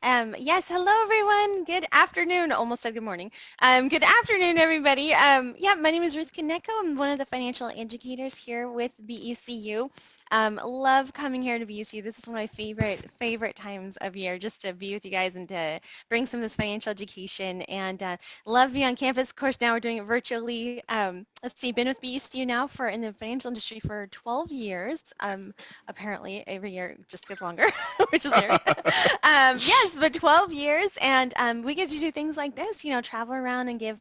Yes, hello everyone. Good afternoon. Almost said good morning. Good afternoon, everybody. Yeah, my name is Ruth Kaneko. I'm one of the financial educators here with BECU. Love coming here to BECU. This is one of my favorite times of year, just to be with you guys and to bring some of this financial education. And love being on campus. Of course, now we're doing it virtually. Let's see, been with BECU now for in the financial industry for 12 years. Apparently, every year just gets longer, which is weird. Yes, but 12 years, and we get to do things like this, travel around and give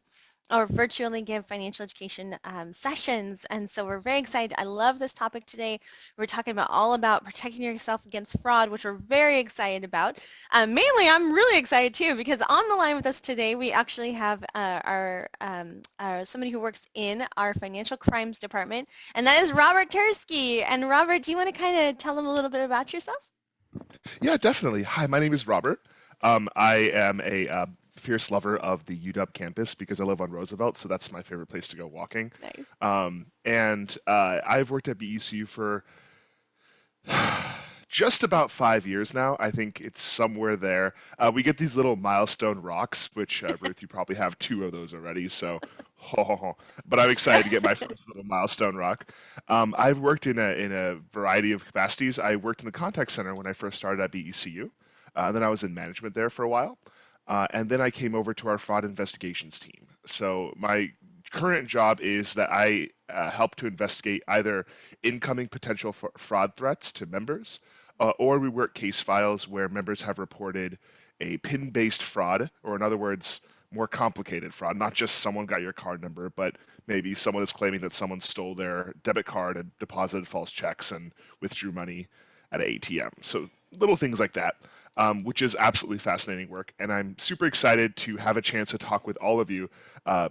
or virtually give financial education sessions. And so we're very excited. I love this topic today. We're talking about all about protecting yourself against fraud, which we're very excited about. Mainly, I'm really excited too because on the line with us today, we actually have our somebody who works in our financial crimes department, and that is Robert Tursky. And Robert, do you want to kind of tell them a little bit about yourself? Yeah, definitely. Hi, my name is Robert. I am a fierce lover of the UW campus because I live on Roosevelt, so that's my favorite place to go walking. Nice. And I've worked at BECU for just about 5 years now. I think it's somewhere there. We get these little milestone rocks, which Ruth, you probably have two of those already. So, ho, ho, ho. But I'm excited to get my first little milestone rock. I've worked in a variety of capacities. I worked in the contact center when I first started at BECU. Then I was in management there for a while. And then I came over to our fraud investigations team. So my current job is that I help to investigate either incoming potential fraud threats to members, or we work case files where members have reported a PIN-based fraud, or in other words, more complicated fraud, not just someone got your card number, but maybe someone is claiming that someone stole their debit card and deposited false checks and withdrew money at an ATM. So little things like that, which is absolutely fascinating work. And I'm super excited to have a chance to talk with all of you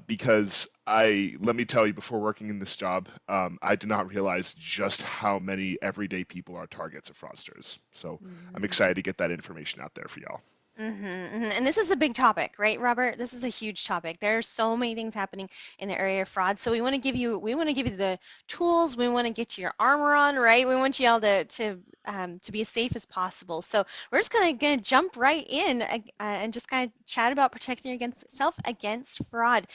because let me tell you, before working in this job, I did not realize just how many everyday people are targets of fraudsters. So I'm Mhm. excited to get that information out there for y'all. And this is a big topic, right, Robert? This is a huge topic. There are so many things happening in the area of fraud. So we want to give you the tools. We want to get you your armor on, right? We want you all to be as safe as possible. So we're just gonna jump right in and just kind of chat about protecting against self against fraud.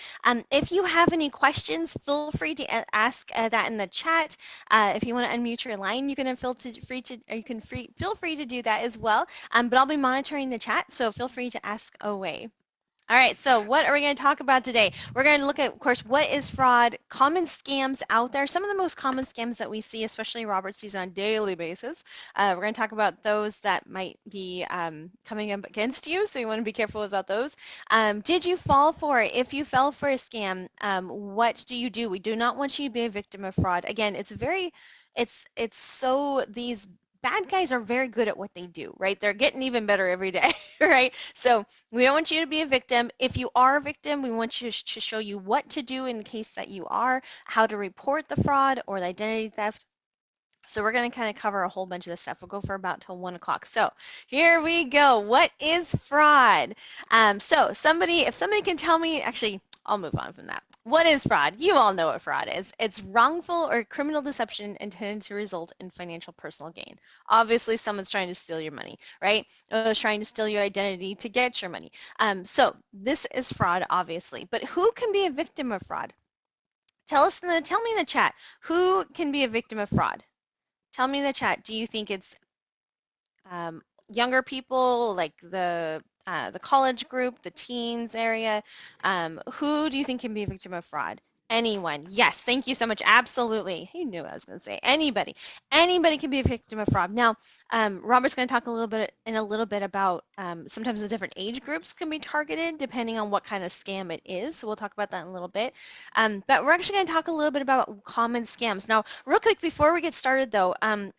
If you have any questions, feel free to ask that in the chat. If you want to unmute your line, you can feel free to do that as well. But I'll be monitoring the chat, so feel free to ask away. All right, so what are we going to talk about today? We're going to look at, of course, what is fraud, common scams out there, some of the most common scams that we see, especially Robert sees on a daily basis. We're going to talk about those that might be coming up against you, so you want to be careful about those. Did you fall for it? If you fell for a scam, what do you do? We do not want you to be a victim of fraud. Again, it's so these bad guys are very good at what they do, right? They're getting even better every day, right? So we don't want you to be a victim. If you are a victim, we want you to show you what to do in case that you are, how to report the fraud or the identity theft. So we're going to kind of cover a whole bunch of this stuff. We'll go for about till 1 o'clock. So here we go. What is fraud? If somebody can tell me, actually, I'll move on from that. What is fraud? You all know what fraud is. It's wrongful or criminal deception intended to result in financial personal gain. Obviously, someone's trying to steal your money, right? Or trying to steal your identity to get your money. So this is fraud, obviously. But who can be a victim of fraud? Tell me in the chat, who can be a victim of fraud? Tell me in the chat, do you think it's younger people, like the college group, the teens area? Who do you think can be a victim of fraud? Anyone. Yes, thank you so much. Absolutely. You knew what I was going to say. Anybody. Anybody can be a victim of fraud. Now, Robert's going to talk a little bit about sometimes the different age groups can be targeted depending on what kind of scam it is. So we'll talk about that in a little bit. But we're actually going to talk a little bit about common scams. Now, real quick, before we get started though,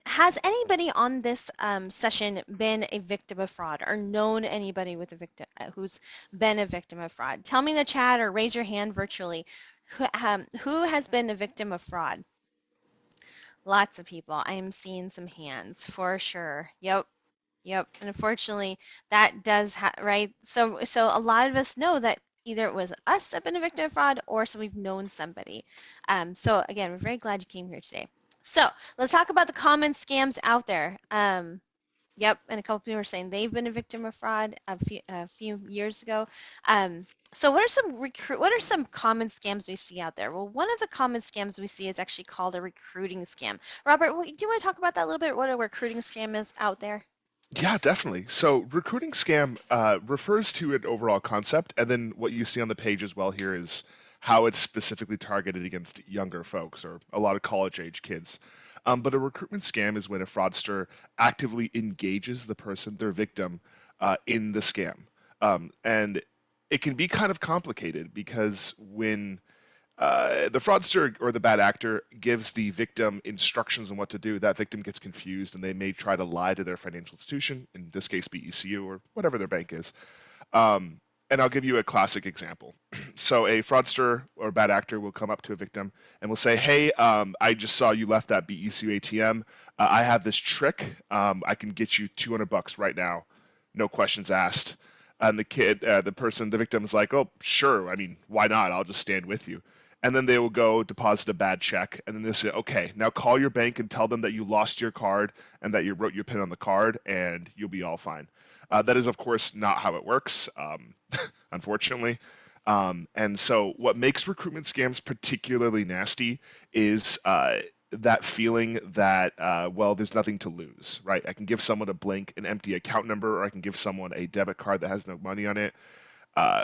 has anybody on this session been a victim of fraud or known anybody with a victim who's been a victim of fraud? Tell me in the chat or raise your hand virtually. Who has been a victim of fraud? Lots of people. I am seeing some hands for sure. Yep. Yep. And unfortunately, that does right. So a lot of us know that either it was us that been a victim of fraud or so we've known somebody. So again, we're very glad you came here today. So let's talk about the common scams out there. Yep, and a couple people are saying they've been a victim of fraud a few years ago. Um, so what are some common scams we see out there? Well, one of the common scams we see is actually called a recruiting scam. Robert, do you want to talk about that a little bit? What a recruiting scam is out there? Yeah, definitely. So, recruiting scam refers to an overall concept, and then what you see on the page as well here is how it's specifically targeted against younger folks or a lot of college age kids. But a recruitment scam is when a fraudster actively engages the person, their victim, in the scam. And it can be kind of complicated because when the fraudster or the bad actor gives the victim instructions on what to do, that victim gets confused and they may try to lie to their financial institution, in this case BECU or whatever their bank is. Um, and I'll give you a classic example. So a fraudster or bad actor will come up to a victim and will say, "Hey, I just saw you left that BECU ATM. I have this trick. I can get you $200 right now, no questions asked." And the victim is like, "Oh, sure. I mean, why not? I'll just stand with you." And then they will go deposit a bad check, and then they say, "Okay, now call your bank and tell them that you lost your card and that you wrote your PIN on the card, and you'll be all fine." That is, of course, not how it works, unfortunately. And so, what makes recruitment scams particularly nasty is that feeling that, well, there's nothing to lose, right? I can give someone a blank, an empty account number, or I can give someone a debit card that has no money on it.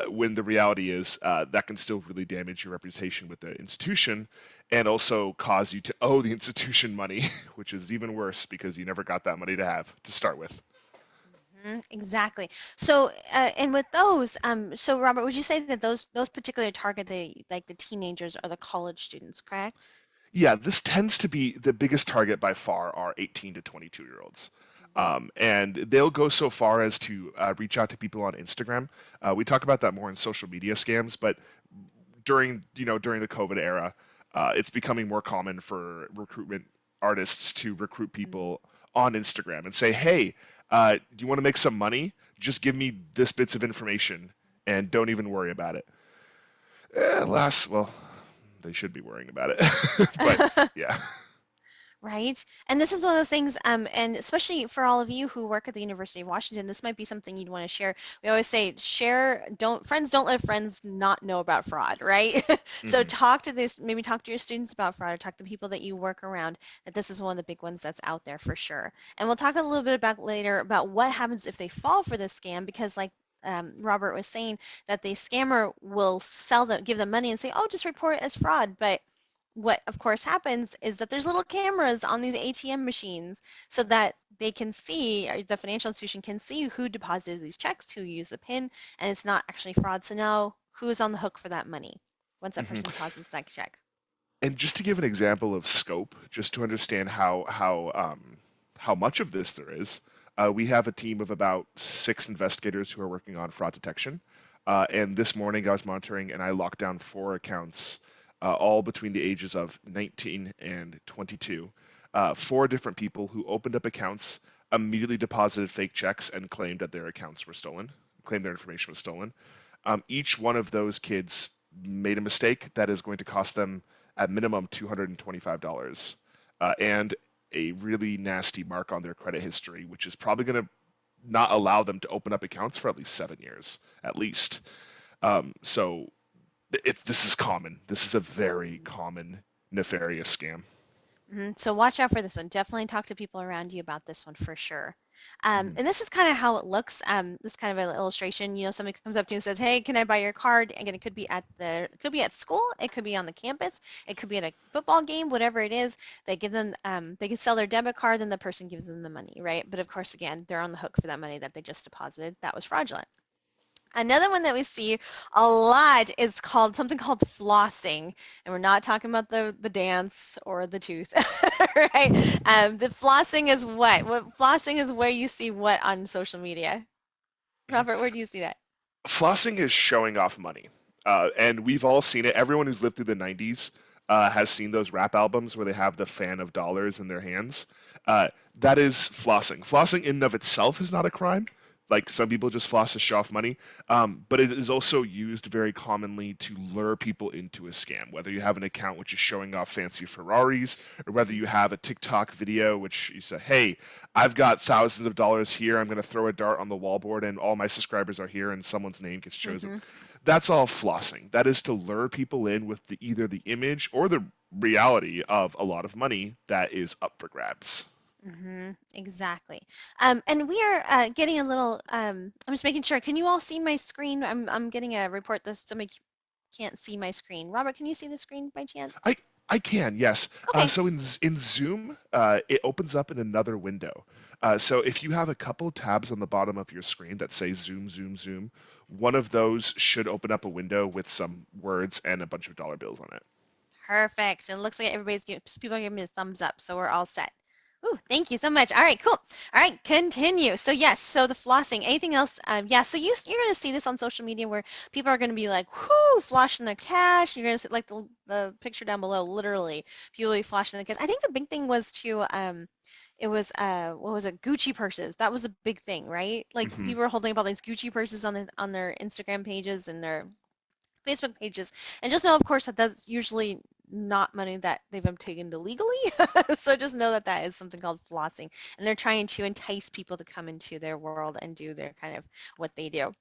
When the reality is that can still really damage your reputation with the institution and also cause you to owe the institution money, which is even worse because you never got that money to have to start with. Exactly. So, and with those, so Robert, would you say that those particularly target the teenagers or the college students, correct? Yeah, this tends to be the biggest target by far are 18 to 22-year-olds. Hmm. And they'll go so far as to reach out to people on Instagram. We talk about that more in social media scams, but during the COVID era, it's becoming more common for recruitment artists to recruit people on Instagram and say, "Hey, do you want to make some money? Just give me this bits of information and don't even worry about it." Well, they should be worrying about it, but yeah. Right? And this is one of those things, and especially for all of you who work at the University of Washington, this might be something you'd want to share. We always say, friends don't let friends not know about fraud, right? So Hmm. maybe talk to your students about fraud, or talk to people that you work around, that this is one of the big ones that's out there for sure. And we'll talk a little bit about later about what happens if they fall for this scam, because like Robert was saying, that the scammer will give them money and say, oh, just report it as fraud, but what of course happens is that there's little cameras on these ATM machines so that they can see, or the financial institution can see who deposited these checks, who used the PIN, and it's not actually fraud. So now who's on the hook for that money once that Hmm. person deposits that check? And just to give an example of scope, just to understand how much of this there is, we have a team of about 6 investigators who are working on fraud detection. And this morning I was monitoring and I locked down 4 accounts, all between the ages of 19 and 22. 4 different people who opened up accounts, immediately deposited fake checks, and claimed that their accounts were stolen, claimed their information was stolen. Each one of those kids made a mistake that is going to cost them at minimum $225 and a really nasty mark on their credit history, which is probably going to not allow them to open up accounts for at least 7 years, at least. So this is common. This is a very common nefarious scam. So watch out for this one. Definitely talk to people around you about this one for sure. Hmm. And this is kind of how it looks. This is kind of an illustration. Somebody comes up to you and says, "Hey, can I buy your card?" Again, it could be at school, it could be on the campus, it could be at a football game, whatever it is. They can sell their debit card, and the person gives them the money, right? But of course, again, they're on the hook for that money that they just deposited. That was fraudulent. Another one that we see a lot is called something called flossing, and we're not talking about the dance or the tooth, right? The flossing is what? What flossing is where you see what on social media? Robert, where do you see that? Flossing is showing off money. And we've all seen it. Everyone who's lived through the 90s has seen those rap albums where they have the fan of dollars in their hands. That is flossing. Flossing in and of itself is not a crime. Like some people just floss to show off money, but it is also used very commonly to lure people into a scam. Whether you have an account which is showing off fancy Ferraris, or whether you have a TikTok video which you say, "Hey, I've got thousands of dollars here. I'm going to throw a dart on the wallboard, and all my subscribers are here," and someone's name gets chosen. Mm-hmm. That's all flossing. That is to lure people in with either the image or the reality of a lot of money that is up for grabs. Exactly. And we are getting a little. I'm just making sure. Can you all see my screen? I'm getting a report that somebody can't see my screen. Robert, can you see the screen by chance? I I can, yes. Okay. So in Zoom, it opens up in another window. So if you have a couple tabs on the bottom of your screen that say Zoom, Zoom, Zoom, one of those should open up a window with some words and a bunch of dollar bills on it. Perfect. And it looks like everybody's giving, people are giving me a thumbs up, so we're all set. Ooh, thank you so much. All right, cool. All right, continue. So yes, so the flossing. Anything else? Yeah. So you're gonna see this on social media where people are gonna be like, "Whoo, flashing their cash." You're gonna see like the picture down below. Literally, people will be flashing the cash. I think the big thing was to it was what was it? Gucci purses. That was a big thing, right? Like Hmm. people were holding up all these Gucci purses on their Instagram pages and their Facebook pages. And just know, of course, that that's usually not money that they've obtained illegally. So just know that that is something called flossing. And they're trying to entice people to come into their world and do their kind of what they do.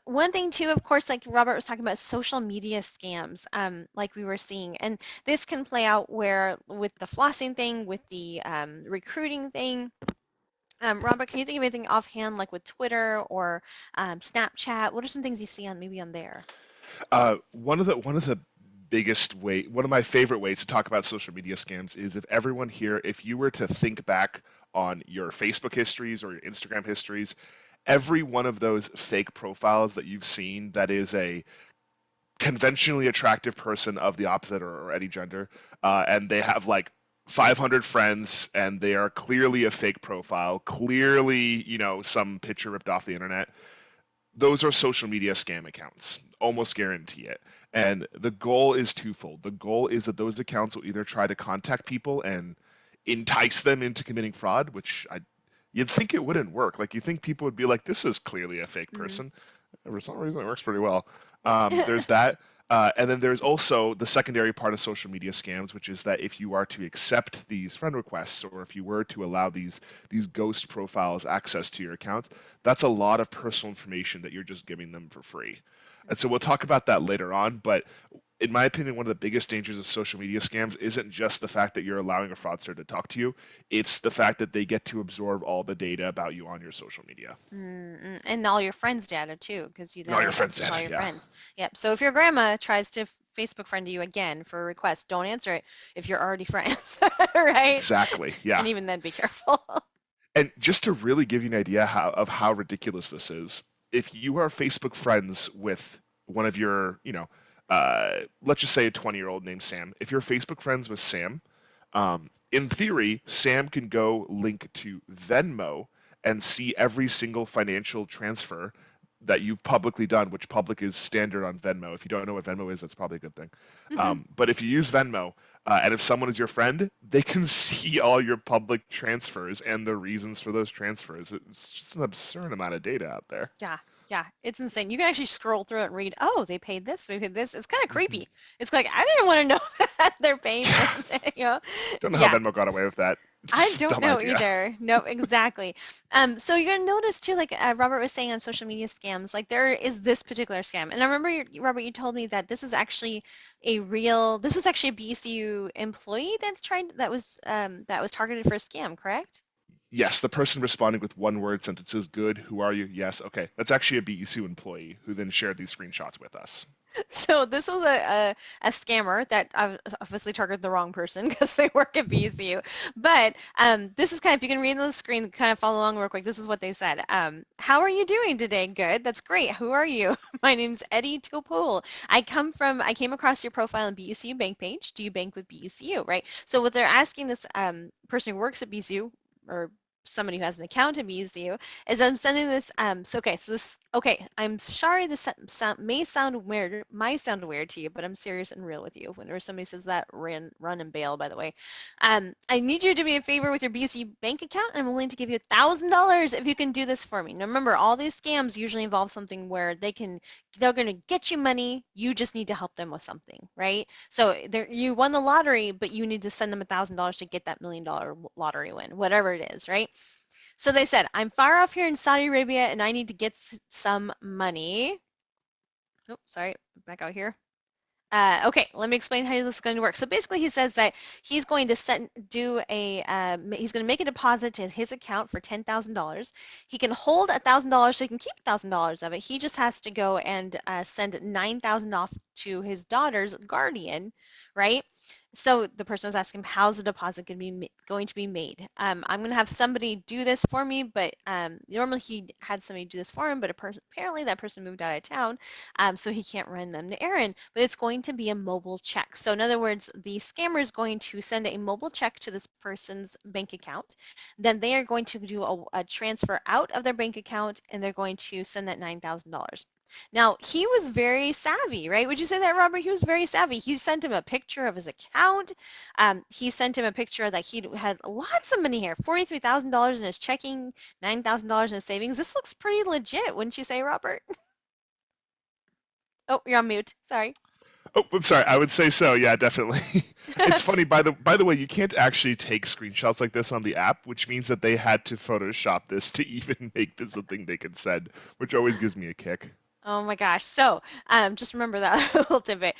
One thing too, of course, like Robert was talking about social media scams, like we were seeing, and this can play out where with the flossing thing, with the recruiting thing. Robert, can you think of anything offhand, like with Twitter or Snapchat? What are some things you see on maybe on there? One of the one of my favorite ways to talk about social media scams is if everyone here, if you were to think back on your Facebook histories or your Instagram histories, every one of those fake profiles that you've seen that is a conventionally attractive person of the opposite or any gender, and they have like 500 friends and they are clearly a fake profile, clearly, some picture ripped off the internet. Those are social media scam accounts. Almost guarantee it. And the goal is twofold. The goal is that those accounts will either try to contact people and entice them into committing fraud, which you'd think it wouldn't work. Like you think people would be like, "This is clearly a fake Mm. person." For some reason, it works pretty well. There's that. And then there's also the secondary part of social media scams, which is that if you are to accept these friend requests or if you were to allow these ghost profiles access to your account, that's a lot of personal information that you're just giving them for free. And so we'll talk about that later on, but in my opinion, one of the biggest dangers of social media scams isn't just the fact that you're allowing a fraudster to talk to you, it's the fact that they get to absorb all the data about you on your social media. And all your friends' data too, because you And all now your have friends' access to all data, your yeah. friends. Yep. So if your grandma tries to Facebook friend you again for a request, don't answer it if you're already friends, right? Exactly, And yeah. even then, be careful. And just to really give you an idea of how ridiculous this is, if you are Facebook friends with one of your, let's just say a 20-year-old named Sam, if you're Facebook friends with Sam, in theory, Sam can go link to Venmo and see every single financial transfer that you've publicly done, which public is standard on Venmo. If you don't know what Venmo is, that's probably a good thing. Hmm. But if you use Venmo, and if someone is your friend, they can see all your public transfers and the reasons for those transfers. It's just an absurd amount of data out there. Yeah, yeah, it's insane. You can actually scroll through it and read, oh, they paid this. It's kind of Hmm. creepy. It's like I didn't want to know that they're paying for Yeah, anything, you know? don't know how Yeah, Venmo got away with that. I It's a don't dumb know idea. either. No, exactly. So you're gonna notice too, like Robert was saying on social media scams, like there is this particular scam, and I remember Robert, you told me that this was actually this was actually a BECU employee that was targeted for a scam, correct? Yes, the person responding with one word sentences, good, who are you? Yes, okay. That's actually a BECU employee who then shared these screenshots with us. So this was a scammer that obviously targeted the wrong person because they work at BCU. But this is kind of, if you can read on the screen, kind of follow along real quick. This is what they said. How are you doing today? Good. That's great. Who are you? My name's Eddie Topol. I came across your profile on BECU bank page. Do you bank with BECU? Right. So what they're asking this person who works at BCU or somebody who has an account at BECU, is I'm sending this. Okay, I'm sorry. This may sound weird, might sound weird to you, but I'm serious and real with you. Whenever somebody says that, run and bail. By the way, I need you to do me a favor with your BECU bank account, and I'm willing to give you $1,000 if you can do this for me. Now remember, all these scams usually involve something where they're going to get you money. You just need to help them with something, right? So you won the lottery, but you need to send them $1,000 to get that $1 million lottery win, whatever it is, right? So they said, I'm far off here in Saudi Arabia and I need to get some money. Oh, sorry, back out here. Okay, let me explain how this is going to work. So basically, he says that he's going to he's going to make a deposit to his account for $10,000. He can hold $1,000, so he can keep $1,000 of it. He just has to go and send 9,000 off to his daughter's guardian, right? So the person was asking, how's the deposit going to be made? I'm going to have somebody do this for me, but normally he had somebody do this for him, but apparently that person moved out of town, so he can't run them the errand. But it's going to be a mobile check. So in other words, the scammer is going to send a mobile check to this person's bank account. Then they are going to do a transfer out of their bank account, and they're going to send that $9,000. Now, he was very savvy, right? Would you say that, Robert? He was very savvy. He sent him a picture of his account. He sent him a picture that he had lots of money here, $43,000 in his checking, $9,000 in his savings. This looks pretty legit, wouldn't you say, Robert? Oh, you're on mute. Sorry. Oh, I'm sorry. I would say so. Yeah, definitely. It's funny. By the way, you can't actually take screenshots like this on the app, which means that they had to Photoshop this to even make this a thing they could send, which always gives me a kick. Oh my gosh. So, just remember that little tidbit.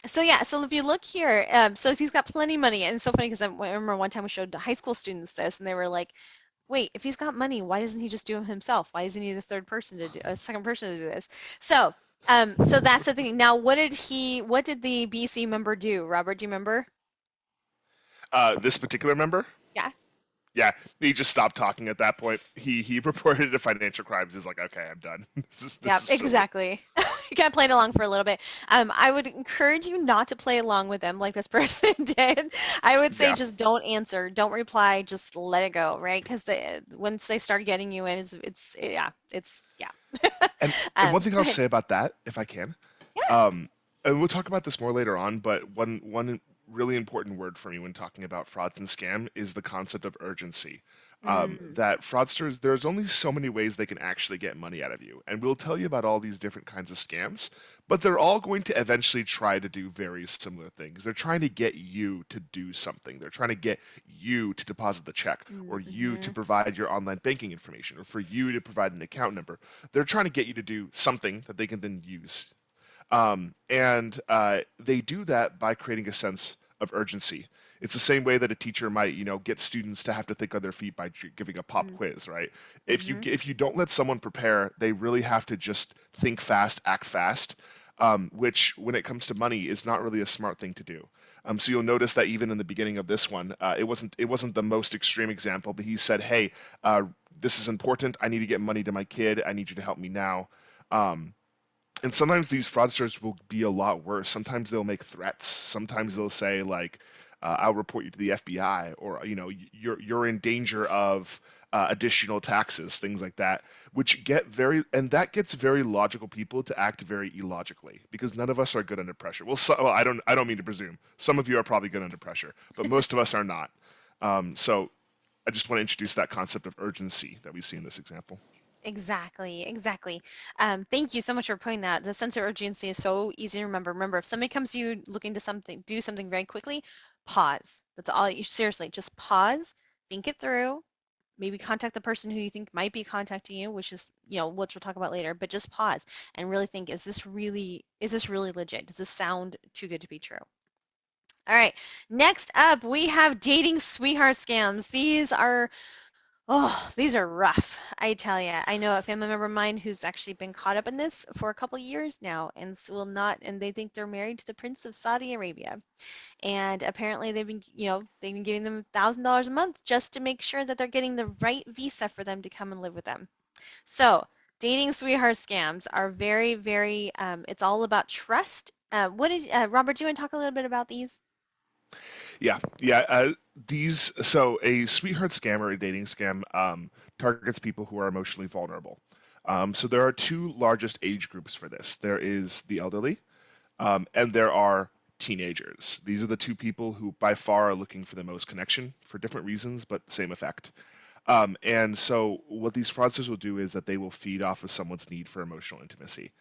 So yeah, so if you look here, so he's got plenty of money, and it's so funny because I remember one time we showed high school students this, and they were like, "Wait, if he's got money, why doesn't he just do it himself? Why doesn't he need a second person to do this?" So, so that's the thing. Now, what did the BC member do? Robert, do you remember? This particular member, Yeah. yeah, he just stopped talking at that point. He reported to financial crimes. He's like, okay, I'm done. Yeah, This is silly. exactly. You kind of played along for a little bit. I would encourage you not to play along with them like this person did. I would say Yeah. just don't answer, don't reply, just let it go, right? Because once they start getting you in, yeah. And one thing Go I'll ahead. say about that, if I can, Yeah. um, and we'll talk about this more later on, but one really important word for me when talking about frauds and scam is the concept of urgency. Mm, That fraudsters, there's only so many ways they can actually get money out of you, and we'll tell you about all these different kinds of scams, but they're all going to eventually try to do very similar things. They're trying to get you to do something. They're trying to get you to deposit the check, or you to mm-hmm. provide your online banking information, or for you to provide an account number. They're trying to get you to do something that they can then use. And they do that by creating a sense of urgency. It's the same way that a teacher might, get students to have to think on their feet by giving a pop quiz, right? Mm-hmm. If you don't let someone prepare, they really have to just think fast, act fast, which, when it comes to money, is not really a smart thing to do. So you'll notice that even in the beginning of this one, it wasn't the most extreme example, but he said, "Hey, uh, this is important. I need to get money to my kid. I need you to help me now." Um, and sometimes these fraudsters will be a lot worse. Sometimes they'll make threats. Sometimes they'll say like, "I'll report you to the FBI," or you're in danger of additional taxes, things like that, which that gets very logical people to act very illogically because none of us are good under pressure. Well, I don't mean to presume. Some of you are probably good under pressure, but most of us are not. So I just want to introduce that concept of urgency that we see in this example. Exactly, exactly. Thank you so much for putting that. The sense of urgency is so easy to remember. Remember, if somebody comes to you looking to do something very quickly, pause. That's all you seriously, just pause, think it through, maybe contact the person who you think might be contacting you, which is, which we'll talk about later, but just pause and really think, is this really legit? Does this sound too good to be true? All right. Next up, we have dating sweetheart scams. These are rough, I tell you. I know a family member of mine who's actually been caught up in this for a couple years now and will not, and they think they're married to the Prince of Saudi Arabia. And apparently they've been giving them $1,000 a month just to make sure that they're getting the right visa for them to come and live with them. So, dating sweetheart scams are very, very, it's all about trust. Robert, do you want to talk a little bit about these? Yeah. These so a sweetheart scam or a dating scam targets people who are emotionally vulnerable. So there are two largest age groups for this. There is the elderly, and there are teenagers. These are the two people who by far are looking for the most connection for different reasons, but same effect. And so what these fraudsters will do is that they will feed off of someone's need for emotional intimacy.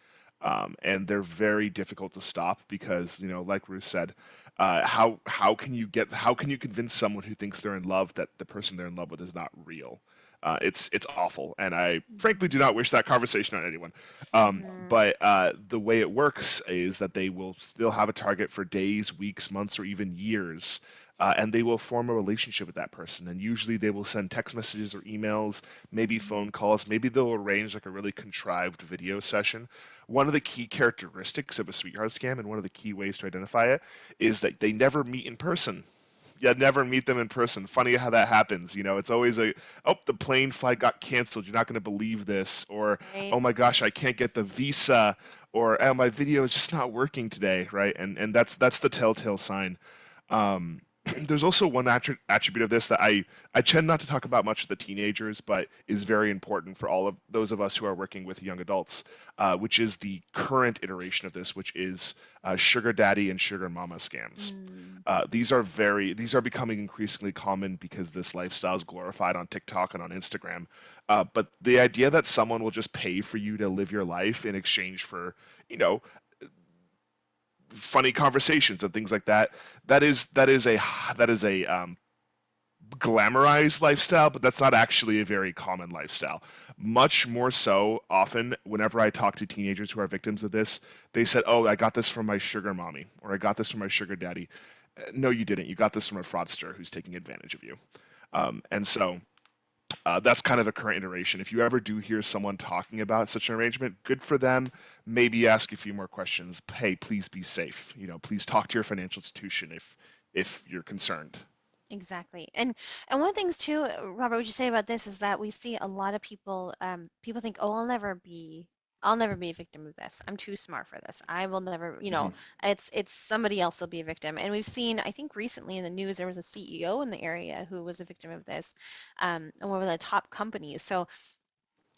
And they're very difficult to stop because, like Ruth said, how can you convince someone who thinks they're in love that the person they're in love with is not real? It's awful, and I frankly do not Mhm. wish that conversation on anyone. Mhm. But the way it works is that they will still have a target for days, weeks, months, or even years, and they will form a relationship with that person. And usually they will send text messages or emails, maybe phone Mhm. calls, maybe they'll arrange like a really contrived video session. One of the key characteristics of a sweetheart scam, and one of the key ways to identify it, is that they never meet in person. You never meet them in person. Funny how that happens. It's always oh, the plane flight got canceled. You're not going to believe this. Or, Right. oh my gosh, I can't get the visa. Or, oh, my video is just not working today, right? And that's the telltale sign. Um, there's also one attribute of this that I tend not to talk about much with the teenagers, but is very important for all of those of us who are working with young adults, which is the current iteration of this, which is sugar daddy and sugar mama scams. Mm. These are becoming increasingly common because this lifestyle is glorified on TikTok and on Instagram. But the idea that someone will just pay for you to live your life in exchange for, you know, funny conversations and things like that, that is a glamorized lifestyle, but that's not actually a very common lifestyle. Much more so, often, whenever I talk to teenagers who are victims of this, they said, "Oh, I got this from my sugar mommy," or "I got this from my sugar daddy." No, you didn't. You got this from a fraudster who's taking advantage of you. And so that's kind of a current iteration. If you ever do hear someone talking about such an arrangement, good for them. Maybe ask a few more questions. Hey, please be safe. Please talk to your financial institution if you're concerned. Exactly. And one of the things too, Robert, what you say about this is that we see a lot of people people think, "Oh, I'll never be a victim of this. I'm too smart for this. I will never, Hmm. it's somebody else will be a victim." And we've seen, I think recently in the news there was a CEO in the area who was a victim of this, and one of the top companies. So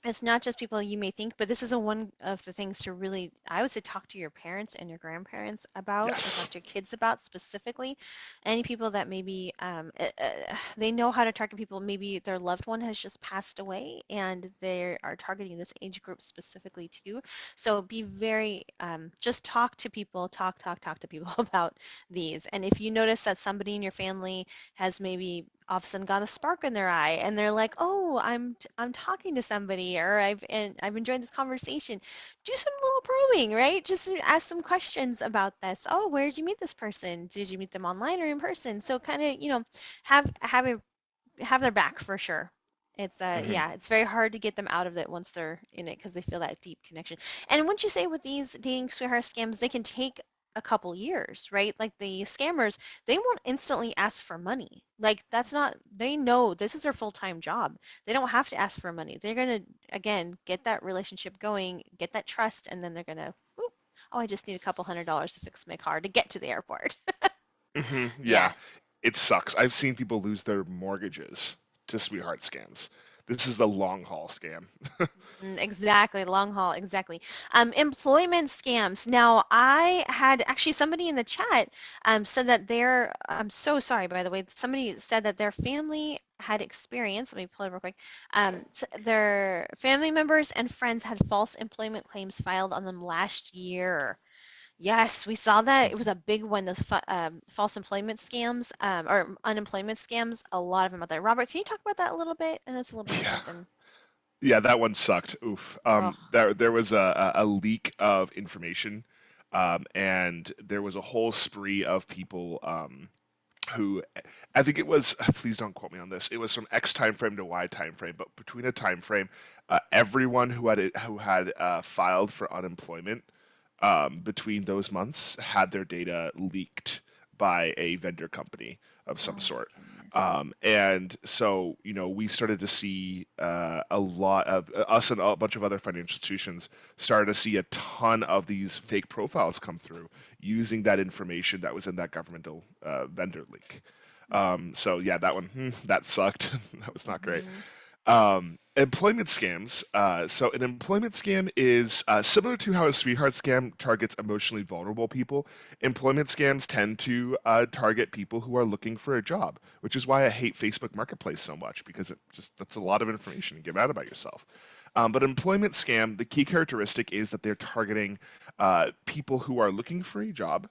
it's not just people you may think, but this is a one of the things to really, I would say, talk to your parents and your grandparents about, and talk Yes. to your kids about specifically. Any people that maybe they know how to target people. Maybe their loved one has just passed away, and they are targeting this age group specifically too. So be very, just talk to people, talk to people about these. And if you notice that somebody in your family has maybe all of a sudden got a spark in their eye and they're like, "Oh, I'm talking to somebody or I've enjoyed this conversation." Do some little probing, right? Just ask some questions about this. "Oh, where did you meet this person? Did you meet them online or in person?" So kind of, have their back for sure. It's Hmm. yeah, it's very hard to get them out of it once they're in it because they feel that deep connection. And wouldn't you say with these dating sweetheart scams, they can take a couple years, right? Like the scammers, they won't instantly ask for money. Like that's not, they know this is their full-time job. They don't have to ask for money. They're gonna again get that relationship going, get that trust, and then they're gonna, "Oop, oh, I just need a couple $100s to fix my car to get to the airport." Yeah, Yeah. it sucks. I've seen people lose their mortgages to sweetheart scams. This is the long haul scam. Exactly, long haul, exactly. Employment scams. Now, I had actually somebody in the chat said that I'm so sorry, by the way, somebody said that their family had experienced, let me pull it real quick, their family members and friends had false employment claims filed on them last year. Yes, we saw that. It was a big one, those false employment scams or unemployment scams, a lot of them out there. Robert, can you talk about that a little bit? And it's a little bit Yeah. different than, Yeah, that one sucked. Oof. oh. There was a leak of information, and there was a whole spree of people who I think it was. Please don't quote me on this. It was from X time frame to Y time frame, but between a time frame, everyone who had filed for unemployment between those months had their data leaked by a vendor company of some Oh my sort. goodness. And so, we started to see a lot of us and a bunch of other financial institutions started to see a ton of these fake profiles come through using that information that was in that governmental vendor link. So yeah, that one, that sucked. That was not great. Mm-hmm. Employment scams. So an employment scam is similar to how a sweetheart scam targets emotionally vulnerable people. Employment scams tend to target people who are looking for a job, which is why I hate Facebook Marketplace so much because that's a lot of information to give out about yourself. But employment scam, the key characteristic is that they're targeting people who are looking for a job,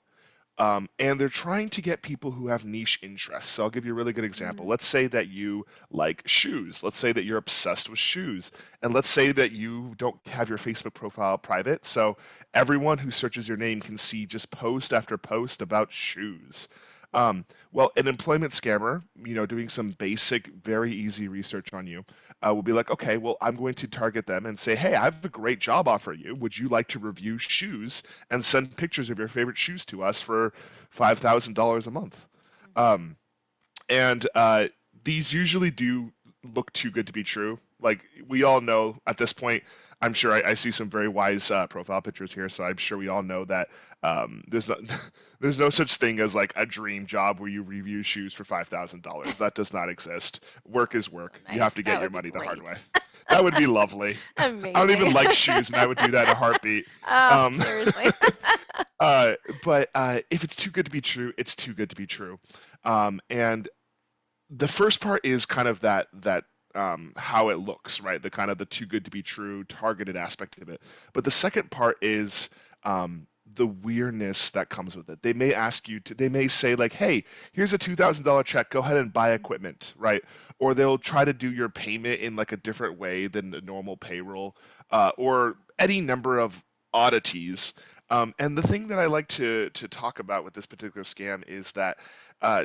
and they're trying to get people who have niche interests. So I'll give you a really good example. Mm-hmm. Let's say that you like shoes. Let's say that you're obsessed with shoes. And let's say that you don't have your Facebook profile private. So everyone who searches your name can see just post after post about shoes. Well, an employment scammer, doing some basic, very easy research on you, will be like, okay, well, I'm going to target them and say, hey, I have a great job offer you. Would you like to review shoes and send pictures of your favorite shoes to us for $5,000 a month? Um, and these usually do look too good to be true. Like we all know at this point, I'm sure I see some very wise profile pictures here, so I'm sure we all know that there's no, there's no such thing as like a dream job where you review shoes for $5,000. That does not exist. Work is work. You have Nice. to That get your would be money the hard great. way. That would be lovely. I don't even Amazing. like shoes, and I would do that in a heartbeat. Oh, Um, seriously. but if it's too good to be true, it's too good to be true. And the first part is kind of that how it looks, right? The kind of the too good to be true targeted aspect of it. But the second part is the weirdness that comes with it. They may ask you to, they may say like, hey, here's a $2,000 check, go ahead and buy equipment, right? Or they'll try to do your payment in like a different way than the normal payroll, or any number of oddities. And the thing that I like to talk about with this particular scam is that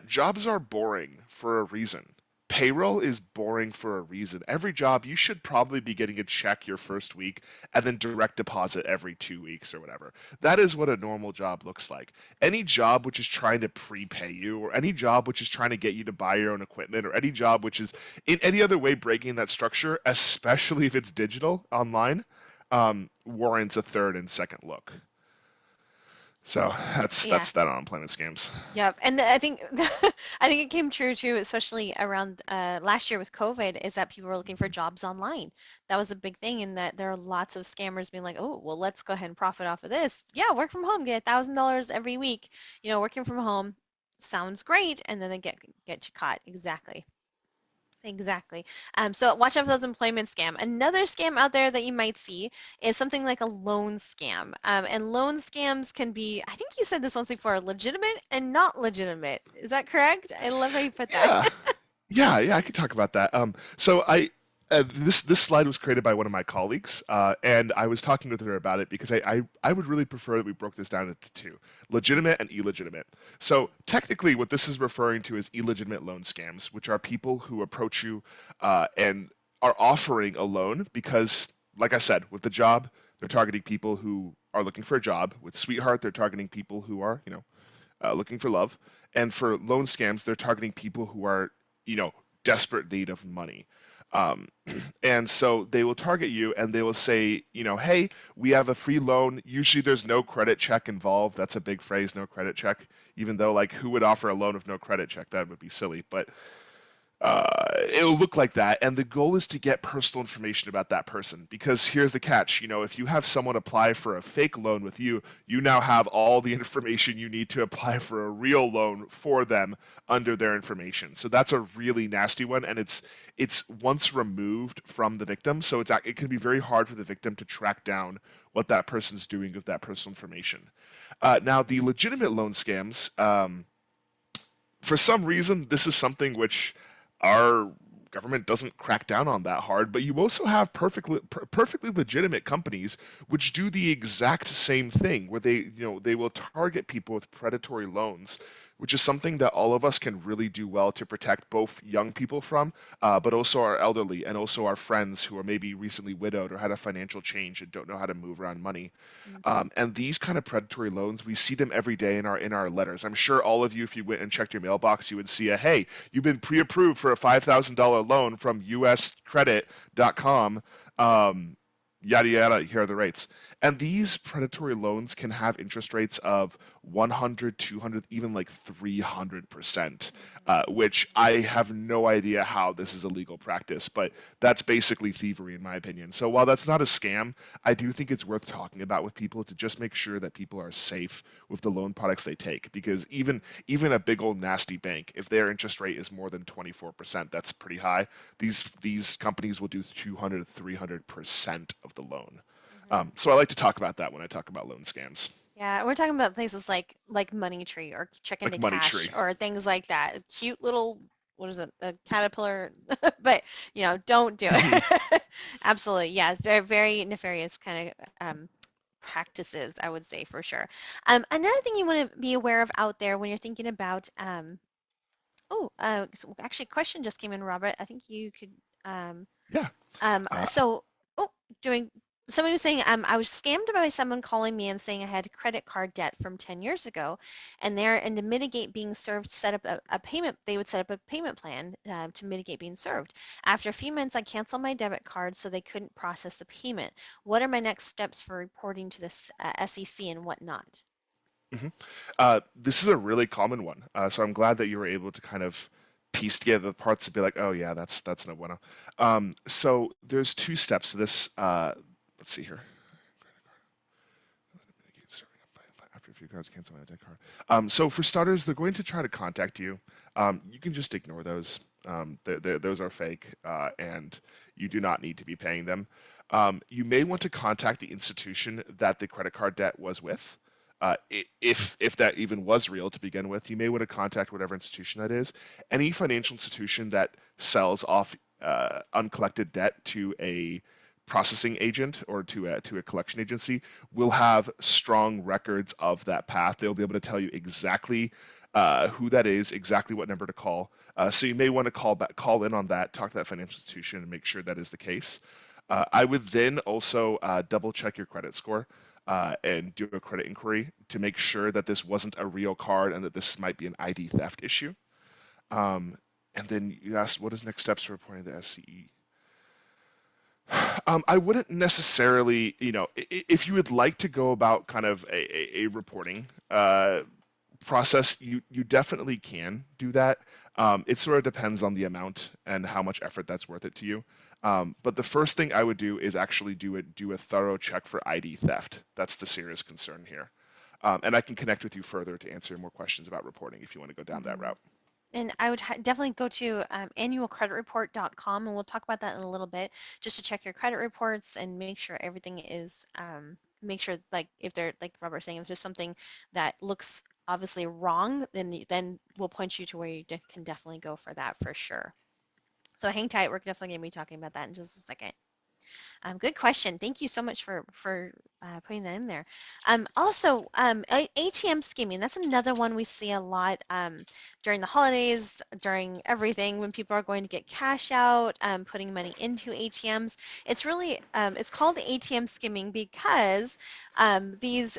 jobs are boring for a reason. Payroll is boring for a reason. Every job, you should probably be getting a check your first week and then direct deposit every 2 weeks or whatever. That is what a normal job looks like. Any job which is trying to prepay you, or any job which is trying to get you to buy your own equipment, or any job which is in any other way breaking that structure, especially if it's digital online, warrants a third and second look. So that's Yeah. that's that on employment scams. Yep. And I think I think it came true too, especially around last year with COVID, is that people were looking for jobs online. That was a big thing, in that there are lots of scammers being like, oh, well, let's go ahead and profit off of this. Yeah, work from home, get $1,000 every week. Working from home sounds great, and then they get you caught. Exactly. Exactly. So watch out for those employment scam. Another scam out there that you might see is something like a loan scam. And loan scams can be, I think you said this once before, legitimate and not legitimate. Is that correct? I love how you put that. Yeah, yeah, I could talk about that. So this slide was created by one of my colleagues, and I was talking with her about it because I would really prefer that we broke this down into two: legitimate and illegitimate. So technically, what this is referring to is illegitimate loan scams, which are people who approach you and are offering a loan because, like I said, with the job, they're targeting people who are looking for a job. With Sweetheart, they're targeting people who are, looking for love. And for loan scams, they're targeting people who are, desperate need of money. Um, and so they will target you and they will say, hey, we have a free loan. Usually there's no credit check involved. That's a big phrase, no credit check. Even though, like, who would offer a loan with no credit check? That would be silly. But it'll look like that. And the goal is to get personal information about that person. Because here's the catch, if you have someone apply for a fake loan with you, you now have all the information you need to apply for a real loan for them under their information. So that's a really nasty one, and it's once removed from the victim, so it can be very hard for the victim to track down what that person's doing with that personal information. Now, the legitimate loan scams, for some reason, this is something which our government doesn't crack down on that hard, but you also have perfectly legitimate companies which do the exact same thing, where they will target people with predatory loans which is something that all of us can really do well to protect both young people from, but also our elderly and also our friends who are maybe recently widowed or had a financial change and don't know how to move around money. Mm-hmm. And these kind of predatory loans, we see them every day in our letters. I'm sure all of you, if you went and checked your mailbox, you would see a hey, you've been pre-approved for a $5,000 loan from uscredit.com. Yada yada, here are the rates. And these predatory loans can have interest rates of 100, 200, even like 300%, which I have no idea how this is a legal practice, but that's basically thievery in my opinion. So while that's not a scam, I do think it's worth talking about with people to just make sure that people are safe with the loan products they take. Because even a big old nasty bank, if their interest rate is more than 24%, that's pretty high. These companies will do 200 300% of the loan. Mm-hmm. So I like to talk about that when I talk about loan scams, Yeah, we're talking about places like Money Tree or Check into like Money Cash Tree. or things like that. Cute little, what is it, a caterpillar, but don't do it. Absolutely, yeah, it's very very nefarious kind of practices, I would say for sure. Another thing you want to be aware of out there when you're thinking about so actually, a question just came in, Robert. I think you could um, Yeah. um, Uh, so, oh, doing somebody was saying, I was scammed by someone calling me and saying I had credit card debt from 10 years ago, and there, and to mitigate being served, set up a payment. They would set up a payment plan to mitigate being served. After a few months, I canceled my debit card so they couldn't process the payment. What are my next steps for reporting to this SEC and whatnot? mhm. This is a really common one. So I'm glad that you were able to kind of piece together the parts to be like, oh yeah, that's no bueno. So there's two steps to this. Let's see here. After a few cards, cancel my debt card. So for starters, they're going to try to contact you. You can just ignore those. Those are fake, and you do not need to be paying them. You may want to contact the institution that the credit card debt was with. If that even was real to begin with, you may want to contact whatever institution that is. Any financial institution that sells off uncollected debt to a processing agent or to a collection agency will have strong records of that path. They'll be able to tell you exactly who that is, exactly what number to call. So you may want to call in on that, talk to that financial institution, and make sure that is the case. I would then also double check your credit score and do a credit inquiry to make sure that this wasn't a real card and that this might be an ID theft issue. Um, and then you asked, what is next steps for reporting to the SCE? I wouldn't necessarily, if you would like to go about kind of a reporting process, you definitely can do that. It sort of depends on the amount and how much effort that's worth it to you. But the first thing I would do is actually do a thorough check for ID theft. That's the serious concern here. And I can connect with you further to answer more questions about reporting if you want to go down that Mhm. route. And I would definitely go to annualcreditreport.com, and we'll talk about that in a little bit, just to check your credit reports and make sure everything is, make sure, like, if they're, like Robert was saying, if there's something that looks obviously wrong, then we'll point you to where you can definitely go for that for sure. So hang tight. We're definitely going to be talking about that in just a second. Good question. Thank you so much for putting that in there. Also, ATM skimming. That's another one we see a lot during the holidays, during everything when people are going to get cash out, putting money into ATMs. It's called ATM skimming because these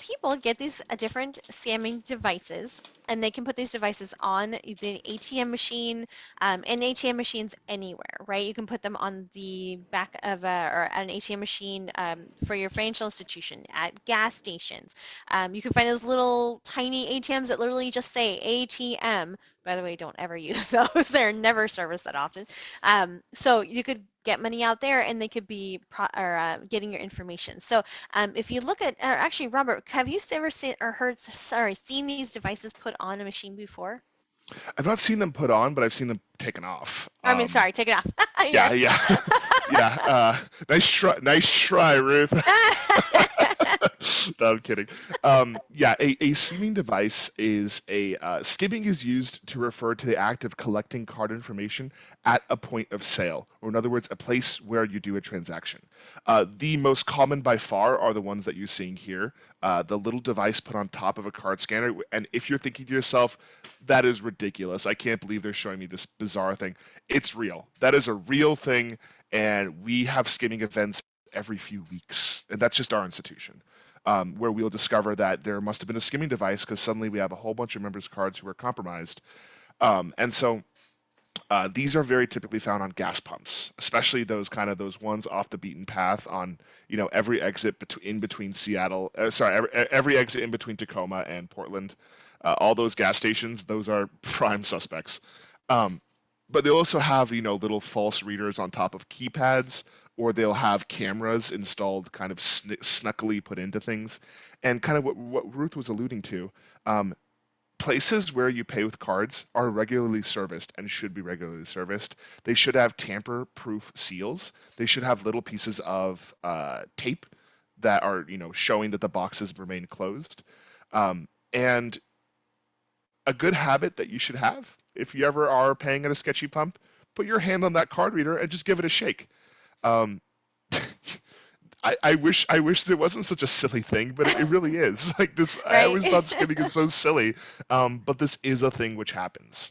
people get these different scamming devices, and they can put these devices on the ATM machine and ATM machines anywhere, right? You can put them on the back of or an ATM machine for your financial institution, at gas stations. You can find those little tiny ATMs that literally just say ATM. By the way, don't ever use those. They're never serviced that often. So you could get money out there, and they could be getting your information. So if you look at, or actually, Robert, have you ever seen or seen these devices put on a machine before? I've not seen them put on, but I've seen them taken off. I mean, sorry, take it off. Yeah, Yes. yeah, yeah. Nice try, Ruth. No, I'm kidding. Yeah, a skimming device is a skimming is used to refer to the act of collecting card information at a point of sale, or in other words, a place where you do a transaction. The most common by far are the ones that you're seeing here. The little device put on top of a card scanner, and if you're thinking to yourself, that is ridiculous. I can't believe they're showing me this bizarre thing. It's real. That is a real thing, and we have skimming events every few weeks, and that's just our institution, where we'll discover that there must have been a skimming device because suddenly we have a whole bunch of members' cards who are compromised. And so these are very typically found on gas pumps, especially those ones off the beaten path on every exit in between Seattle. Sorry, every exit in between Tacoma and Portland. All those gas stations, those are prime suspects. Um, but they'll also have little false readers on top of keypads, or they'll have cameras installed kind of snuckily put into things, and kind of what Ruth was alluding to. Um, Places where you pay with cards are regularly serviced and should be regularly serviced. They should have tamper-proof seals. They should have little pieces of tape that are, showing that the boxes remain closed. And a good habit that you should have, if you ever are paying at a sketchy pump, put your hand on that card reader and just give it a shake. Um, I wish there wasn't such a silly thing, but it really is. Like this, I Right? always thought skimming is so silly, but this is a thing which happens.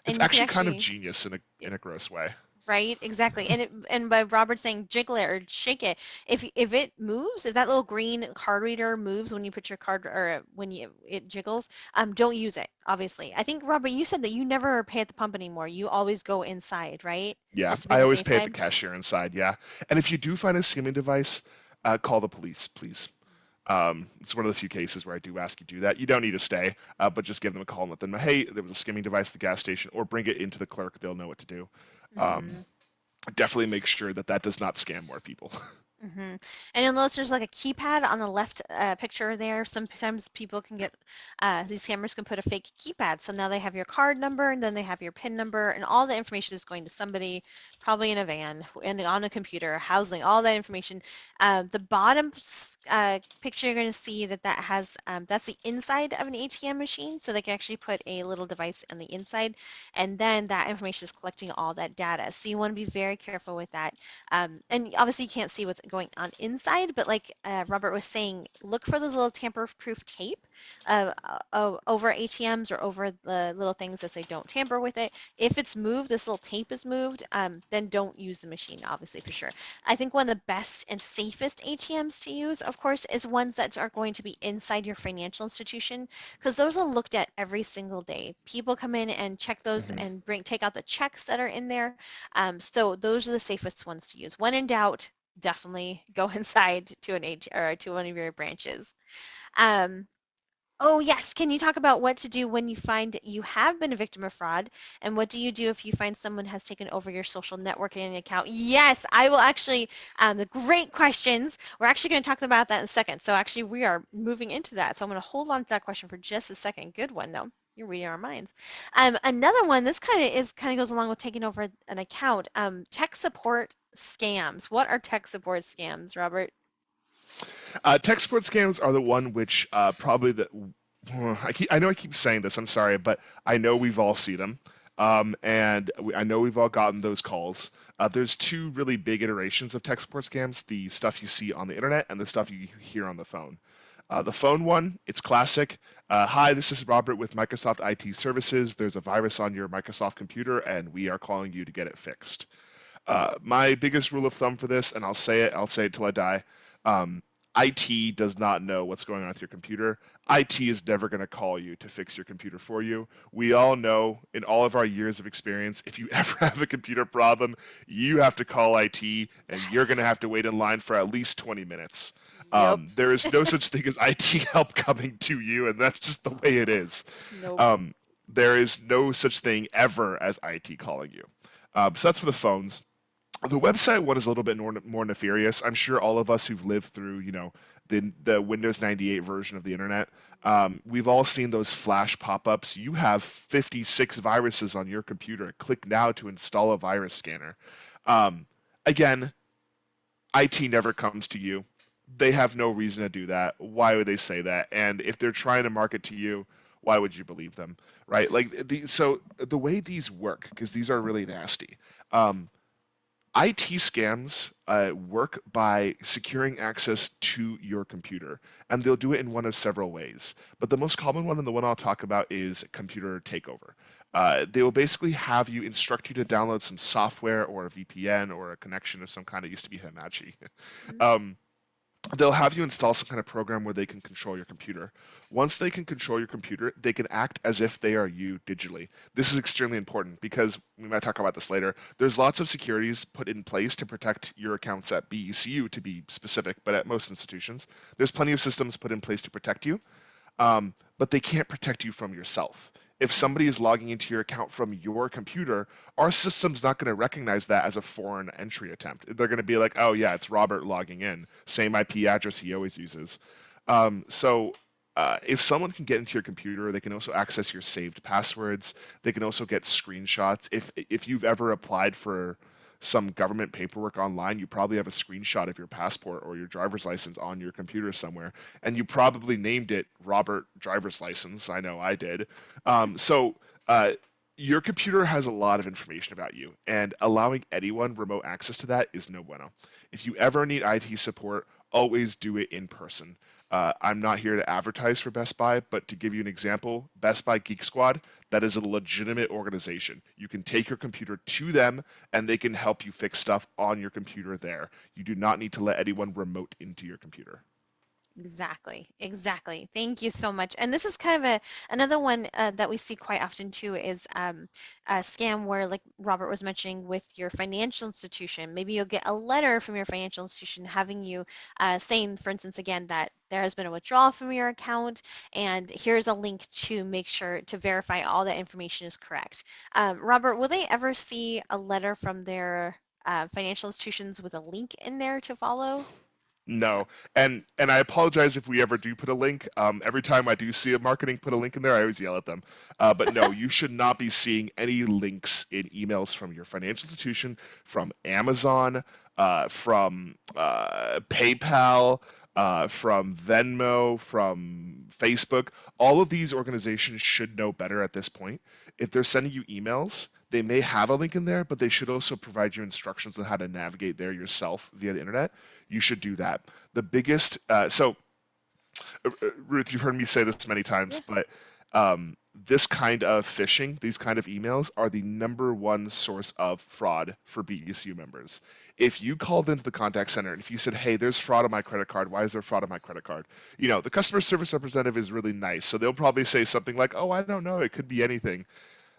It's And you can actually kind of actually, genius in a gross way. right, exactly. And by Robert saying jiggle it or shake it, if it moves, if that little green card reader moves when you put your card or when you it jiggles, don't use it, obviously. I think Robert, you said that you never pay at the pump anymore. You always go inside, right? Yeah, Just to be on I the always safe pay at the side. cashier inside. Yeah, and if you do find a skimming device, call the police, please. It's one of the few cases where I do ask you to do that. You don't need to stay, but just give them a call and let them know, hey, there was a skimming device at the gas station, or bring it into the clerk. They'll know what to do. Um, Hmm. Definitely make sure that that does not scam more people. Hmm. And you'll notice there's like a keypad on the left picture there. Sometimes people can get, these scammers can put a fake keypad. So now they have your card number and then they have your PIN number and all the information is going to somebody, probably in a van and on a computer, housing, all that information. The bottom picture you're going to see that has, that's the inside of an ATM machine. So they can actually put a little device on the inside and then that information is collecting all that data. So you want to be very careful with that. And obviously you can't see what's going on inside, but like Robert was saying, look for those little tamper-proof tape over ATMs or over the little things that say don't tamper with it. If it's moved, this little tape is moved, then don't use the machine, obviously, for sure. I think one of the best and safest ATMs to use, of course, is ones that are going to be inside your financial institution, because those are looked at every single day. People come in and check those Hmm. and take out the checks that are in there. So those are the safest ones to use. When in doubt, definitely go inside to an H or to one of your branches. Um, oh yes, can you talk about what to do when you find you have been a victim of fraud, and what do you do if you find someone has taken over your social networking account? Yes, I will actually. The great questions. We're actually going to talk about that in a second. So actually, we are moving into that. So I'm going to hold on to that question for just a second. Good one though. You're reading our minds. Another one. This kind of goes along with taking over an account. Tech support scams. What are tech support scams, Robert? Tech support scams are the one which probably the I know I keep saying this. I'm sorry, but I know we've all seen them, I know we've all gotten those calls. There's two really big iterations of tech support scams: the stuff you see on the internet and the stuff you hear on the phone. The phone one, it's classic. Hi, this is Robert with Microsoft IT Services. There's a virus on your Microsoft computer, and we are calling you to get it fixed. My biggest rule of thumb for this, and I'll say it till I die. Um, IT does not know what's going on with your computer. IT is never going to call you to fix your computer for you. We all know in all of our years of experience, if you ever have a computer problem, you have to call IT and you're going to Yes. have to wait in line for at least 20 minutes. Yep. There is no such thing as IT help coming to you, and that's just the way it is. Nope. Um, there is no such thing ever as IT calling you. So that's for the phones. The website one is a little bit more nefarious. I'm sure all of us who've lived through, the Windows 98 version of the internet, we've all seen those flash pop-ups. You have 56 viruses on your computer. Click now to install a virus scanner. Um, Again, IT never comes to you. They have no reason to do that. Why would they say that? And if they're trying to market to you, why would you believe them, right? So the way these work, because these are really nasty. Um, IT scams work by securing access to your computer, and they'll do it in one of several ways. But the most common one, and the one I'll talk about, is computer takeover. They will basically have you instruct you to download some software or a VPN or a connection of some kind. It used to be Hamachi. Mhm. um, they'll have you install some kind of program where they can control your computer. Once they can control your computer, they can act as if they are you digitally. This is extremely important because we might talk about this later. There's lots of securities put in place to protect your accounts at BECU, to be specific, but at most institutions, there's plenty of systems put in place to protect you, but they can't protect you from yourself. If somebody is logging into your account from your computer, our system's not going to recognize that as a foreign entry attempt. They're going to be like, oh, yeah, it's Robert logging in, same IP address he always uses. If someone can get into your computer, they can also access your saved passwords. They can also get screenshots. If you've ever applied for some government paperwork online, you probably have a screenshot of your passport or your driver's license on your computer somewhere, and you probably named it Robert Driver's License. I know I did. So your computer has a lot of information about you, and allowing anyone remote access to that is no bueno. If you ever need IT support, always do it in person. I'm not here to advertise for Best Buy, but to give you an example, Best Buy Geek Squad, that is a legitimate organization. You can take your computer to them and they can help you fix stuff on your computer there. You do not need to let anyone remote into your computer. Exactly, exactly. Thank you so much. And this is kind of a another one that we see quite often too is a scam where, like Robert was mentioning, with your financial institution. Maybe you'll get a letter from your financial institution having you saying, for instance, again that there has been a withdrawal from your account, and here's a link to make sure to verify all that information is correct. Robert, will they ever see a letter from their financial institutions with a link in there to follow? No, and I apologize if we ever do put a link. Every time I do see a marketing put a link in there, I always yell at them. But no, you should not be seeing any links in emails from your financial institution, from Amazon, from PayPal, from Venmo, from Facebook. All of these organizations should know better at this point. If they're sending you emails, they may have a link in there, but they should also provide you instructions on how to navigate there yourself via the internet. You should do that. The biggest, Ruth, you've heard me say this many times, Yeah. but this kind of phishing, these kind of emails are the number one source of fraud for BECU members. If you called into the contact center and if you said, hey, there's fraud on my credit card, why is there fraud on my credit card? The customer service representative is really nice. So they'll probably say something like, oh, I don't know, it could be anything.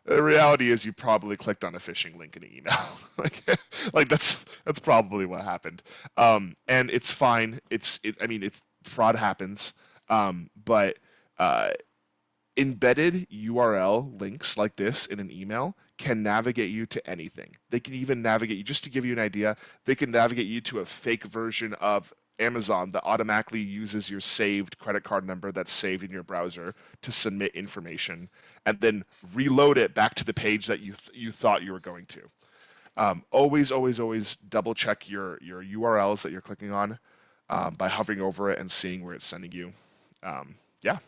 The reality is you probably clicked on a phishing link in an email. like that's probably what happened. And it's fine. I mean, it's fraud happens. But embedded URL links like this in an email can navigate you to anything. They can even navigate you, just to give you an idea, they can navigate you to a fake version of Amazon that automatically uses your saved credit card number that's saved in your browser to submit information and then reload it back to the page that you thought you were going to. Always double check your URLs that you're clicking on by hovering over it and seeing where it's sending you. Yeah.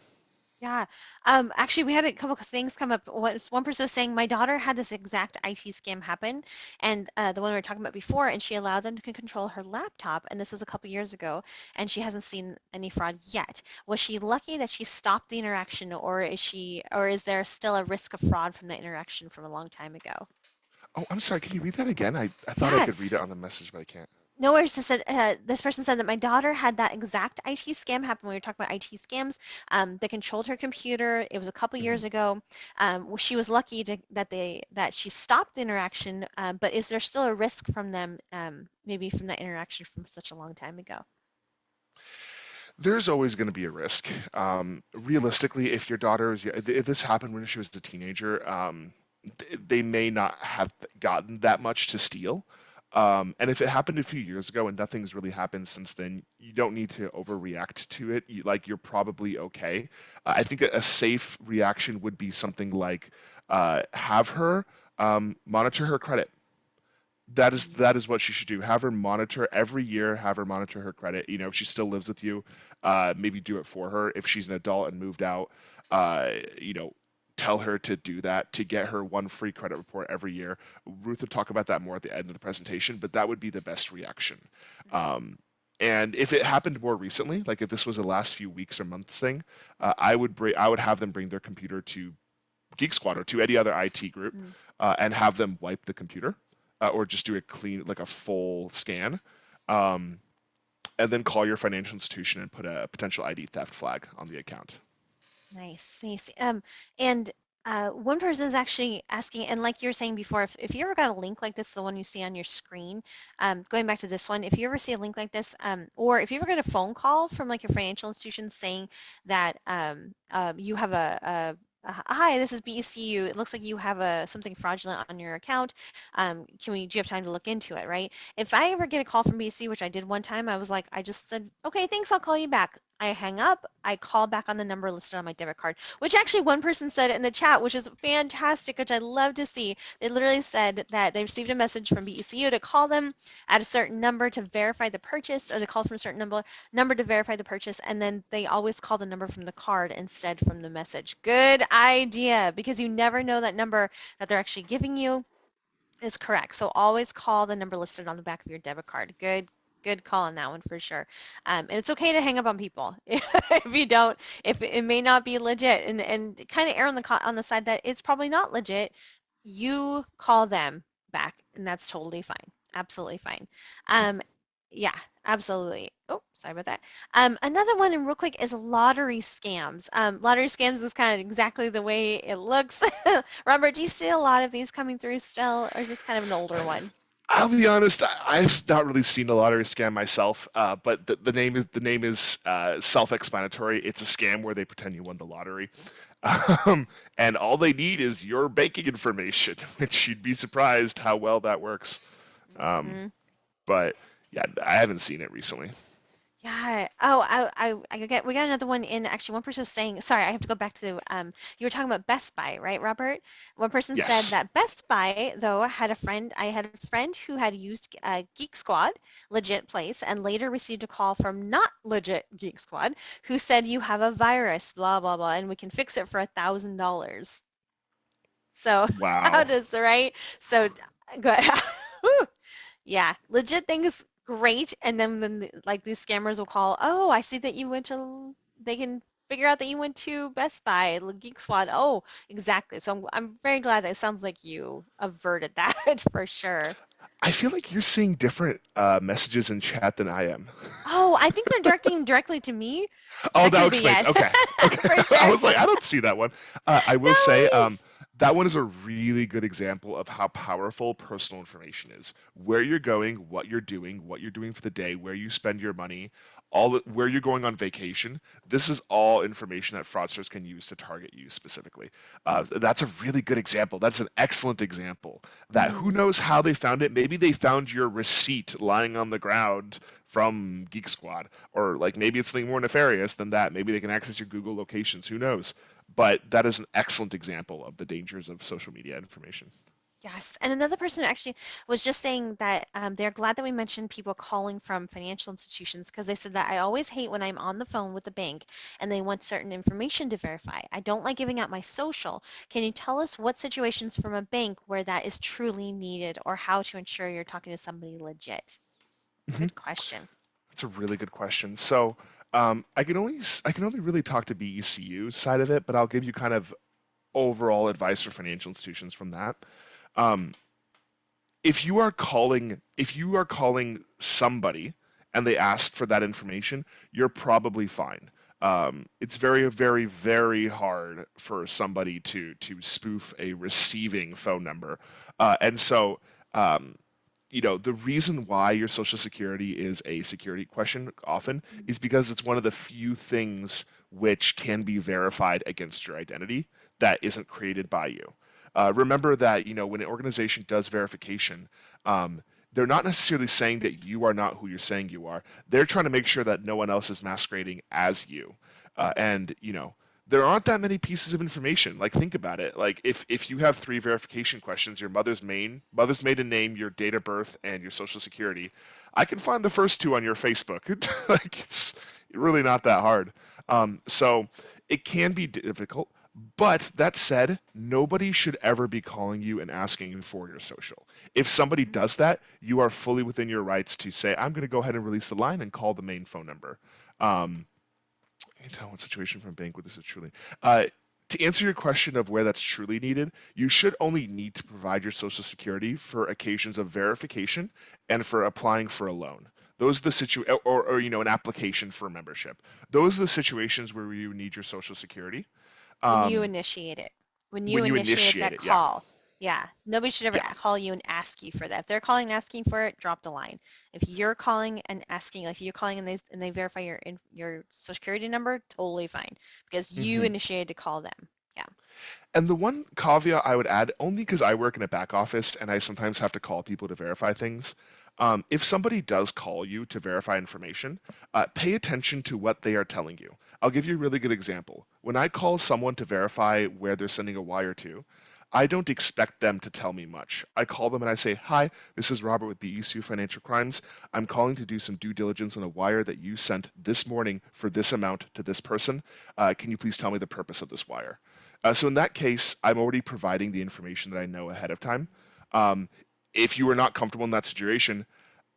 Yeah. Actually, we had a couple of things come up. One person was saying my daughter had this exact IT scam happen, and the one we were talking about before, and she allowed them to control her laptop, and this was a couple years ago, and she hasn't seen any fraud yet. Was she lucky that she stopped the interaction, or is there still a risk of fraud from the interaction from a long time ago? Oh, I'm sorry. Can you read that again? I thought I Yeah, could read it on the message, but I can't. no worries. Just said, this person said that my daughter had that exact IT scam happen. We were talking about IT scams. They controlled her computer. It was a couple years Mhm. ago. She was lucky that she stopped the interaction. But is there still a risk from them? Maybe from that interaction from such a long time ago. There's always going to be a risk. Realistically, if your daughter is, if this happened when she was a teenager, they may not have gotten that much to steal. And if it happened a few years ago and nothing's really happened since then, you don't need to overreact to it. You're probably okay. I think a safe reaction would be something like have her monitor her credit. Mhm. that is what she should do. Have her monitor every year. Have her monitor her credit. You know, if she still lives with you, maybe do it for her. If she's an adult and moved out, you know, tell her to do that to get her one free credit report every year. Ruth will talk about that more at the end of the presentation, but that would be the best reaction. Mhm. Um, and if it happened more recently, like if this was a last few weeks or months thing, I would have them bring their computer to Geek Squad or to any other IT group, Mhm. and have them wipe the computer, or just do a clean, like a full scan, um, and then call your financial institution and put a potential ID theft flag on the account. Nice, nice. And one person is actually asking, and like you were saying before, if you ever got a link like this, the one you see on your screen, going back to this one, if you ever see a link like this, or if you ever get a phone call from like your financial institution saying that you have hi, this is BECU. It looks like you have something fraudulent on your account. Do you have time to look into it, right? If I ever get a call from BECU, which I did one time, I was like, I just said, okay, thanks, I'll call you back. I hang up, I call back on the number listed on my debit card, which actually one person said in the chat, which is fantastic, which I love to see. They literally said that they received a message from BECU to call them at a certain number to verify the purchase, or they called from a certain number to verify the purchase, and then they always call the number from the card instead from the message. Good idea, because you never know that number that they're actually giving you is correct. So always call the number listed on the back of your debit card. Good call on that one for sure. And it's okay to hang up on people if you don't, if it may not be legit, and kind of err on the side that it's probably not legit. You call them back, and that's totally fine. Absolutely fine. Um, yeah, absolutely. Oh, sorry about that. Another one, and real quick, is lottery scams. Lottery scams is kind of exactly the way it looks. Robert, do you see a lot of these coming through still, or is this kind of an older one? I'll be honest, I've not really seen a lottery scam myself, but the name is self-explanatory. It's a scam where they pretend you won the lottery, um, and all they need is your banking information, which you'd be surprised how well that works. Um, Hmm. but yeah, I haven't seen it recently. Yeah. Oh, we got another one in. Actually, one person was saying, sorry, I have to go back to, you were talking about Best Buy, right, Robert? One person said Yes. that Best Buy, though, I had a friend who had used Geek Squad, legit place, and later received a call from not legit Geek Squad, who said you have a virus, blah, blah, blah, and we can fix it for $1,000. So how Wow. does, right? So, go Yeah, legit things great, and then like these scammers will call, oh, I see that you went to, they can figure out that you went to Best Buy, Geek Squad. Oh, exactly. So I'm very glad that it sounds like you averted that for sure. I feel like you're seeing different messages in chat than I am. Oh, I think they're directing directly to me. Oh, That that could be explains. it. Okay, okay. For I sure. was like, I don't see that one. I will No say, worries. that one is a really good example of how powerful personal information is. Where you're going, what you're doing for the day, where you spend your money, where you're going on vacation. This is all information that fraudsters can use to target you specifically. That's a really good example. That's an excellent example. That who Hmm. knows how they found it? Maybe they found your receipt lying on the ground from Geek Squad, or like maybe it's something more nefarious than that. Maybe they can access your Google locations. Who knows? But that is an excellent example of the dangers of social media information. Yes, and another person actually was just saying that they're glad that we mentioned people calling from financial institutions because they said that I always hate when I'm on the phone with the bank and they want certain information to verify. I don't like giving out my social. Can you tell us what situations from a bank where that is truly needed or how to ensure you're talking to somebody legit? Mhm. Good question. That's a really good question. So I can only really talk to BECU side of it, but I'll give you kind of overall advice for financial institutions from that. Um, if you are calling somebody and they ask for that information, you're probably fine. It's very, very, very hard for somebody to spoof a receiving phone number, and so um, you know, the reason why your social security is a security question often is because it's one of the few things which can be verified against your identity that isn't created by you. Remember that, you know, when an organization does verification, um, they're not necessarily saying that you are not who you're saying you are. They're trying to make sure that no one else is masquerading as you. And, you know, there aren't that many pieces of information. Like think about it. Like if you have three verification questions, your mother's maiden name, your date of birth, and your social security, I can find the first two on your Facebook. Like it's really not that hard. So it can be difficult. But that said, nobody should ever be calling you and asking you for your social. If somebody Mhm. does that, you are fully within your rights to say, I'm going to go ahead and release the line and call the main phone number. Um, can you tell one situation from a bank where this is truly? Uh, to answer your question of where that's truly needed, you should only need to provide your social security for occasions of verification and for applying for a loan. Those are the or an application for membership. Those are the situations where you need your social security. When you Um, initiate it. When you when you initiate initiate that it, yeah, call. Yeah. Nobody should ever yeah. call you and ask you for that. If they're calling and asking for it, drop the line. If you're calling and asking, like if you're calling and they verify your social security number, totally fine because you hmm initiated to call them. Yeah. And the one caveat I would add, only because I work in a back office and I sometimes have to call people to verify things, if somebody does call you to verify information, pay attention to what they are telling you. I'll give you a really good example. When I call someone to verify where they're sending a wire to, I don't expect them to tell me much. I call them and I say, "Hi, this is Robert with BECU Financial Crimes. I'm calling to do some due diligence on a wire that you sent this morning for this amount to this person. Can you please tell me the purpose of this wire?" So in that case, I'm already providing the information that I know ahead of time. Um, if you were not comfortable in that situation,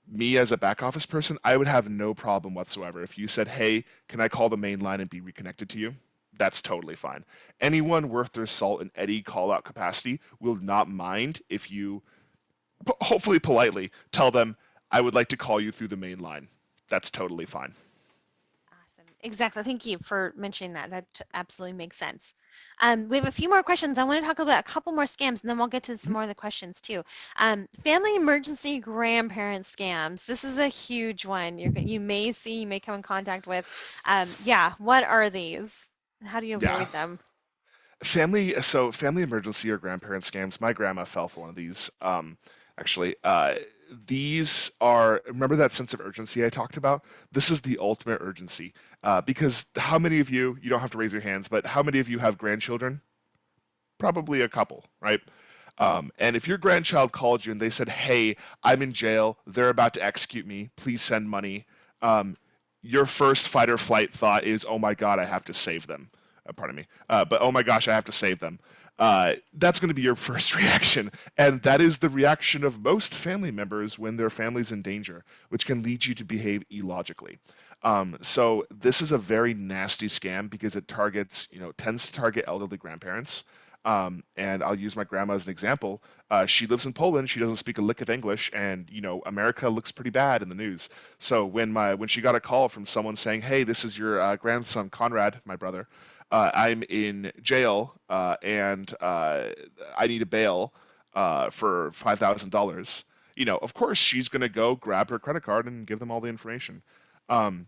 me as a back office person, I would have no problem whatsoever. If you said, "Hey, can I call the main line and be reconnected to you?" That's totally fine. Anyone worth their salt in any call out capacity will not mind if you, hopefully politely, tell them, "I would like to call you through the main line." That's totally fine. Awesome. Exactly. Thank you for mentioning that. That absolutely makes sense. We have a few more questions. I want to talk about a couple more scams, and then we'll get to some more of the questions too. Family emergency grandparent scams. This is a huge one. You may see, you may come in contact with. Yeah. What are these? How do you Yeah. avoid them? Family emergency or grandparent scams. My grandma fell for one of these. Actually, these are, remember that sense of urgency I talked about? This is the ultimate urgency. Because how many of you don't have to raise your hands, but how many of you have grandchildren? Probably a couple, right? And if your grandchild called you and they said, "Hey, I'm in jail. They're about to execute me. Please send money." Um, your first fight or flight thought is, "Oh my God, I have to save them." Pardon me. But oh my gosh, I have to save them. That's going to be your first reaction. And that is the reaction of most family members when their family's in danger, which can lead you to behave illogically. So this is a very nasty scam because it tends to target elderly grandparents. And I'll use my grandma as an example. She lives in Poland. She doesn't speak a lick of English, and America looks pretty bad in the news. So when she got a call from someone saying, "Hey, this is your grandson Conrad, my brother. I'm in jail, and I need a bail for $5,000." Of course, she's gonna go grab her credit card and give them all the information. Um,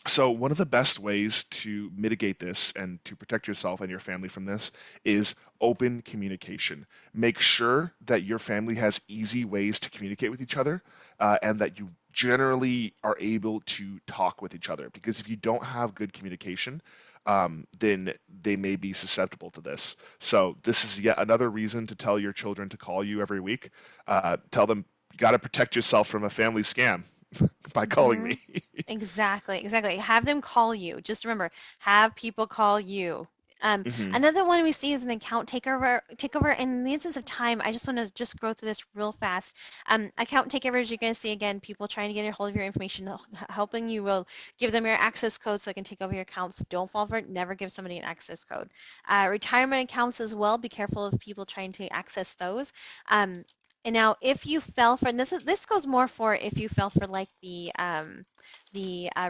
so one of the best ways to mitigate this and to protect yourself and your family from this is open communication. Make sure that your family has easy ways to communicate with each other, and that you generally are able to talk with each other. Because if you don't have good communication, then they may be susceptible to this. So this is yet another reason to tell your children to call you every week. Tell them you got to protect yourself from a family scam by calling Hmm. me. Exactly, exactly. Have them call you. Just remember, have people call you. hmm Another one we see is an account takeover. Takeover. In the instance of time, I just want to just go through this real fast. Account takeovers. You're going to see again people trying to get a hold of your information, helping you will give them your access code so they can take over your accounts. Don't fall for it. Never give somebody an access code. Retirement accounts as well. Be careful of people trying to access those. And now, if you fell for, and this goes more for if you fell for like the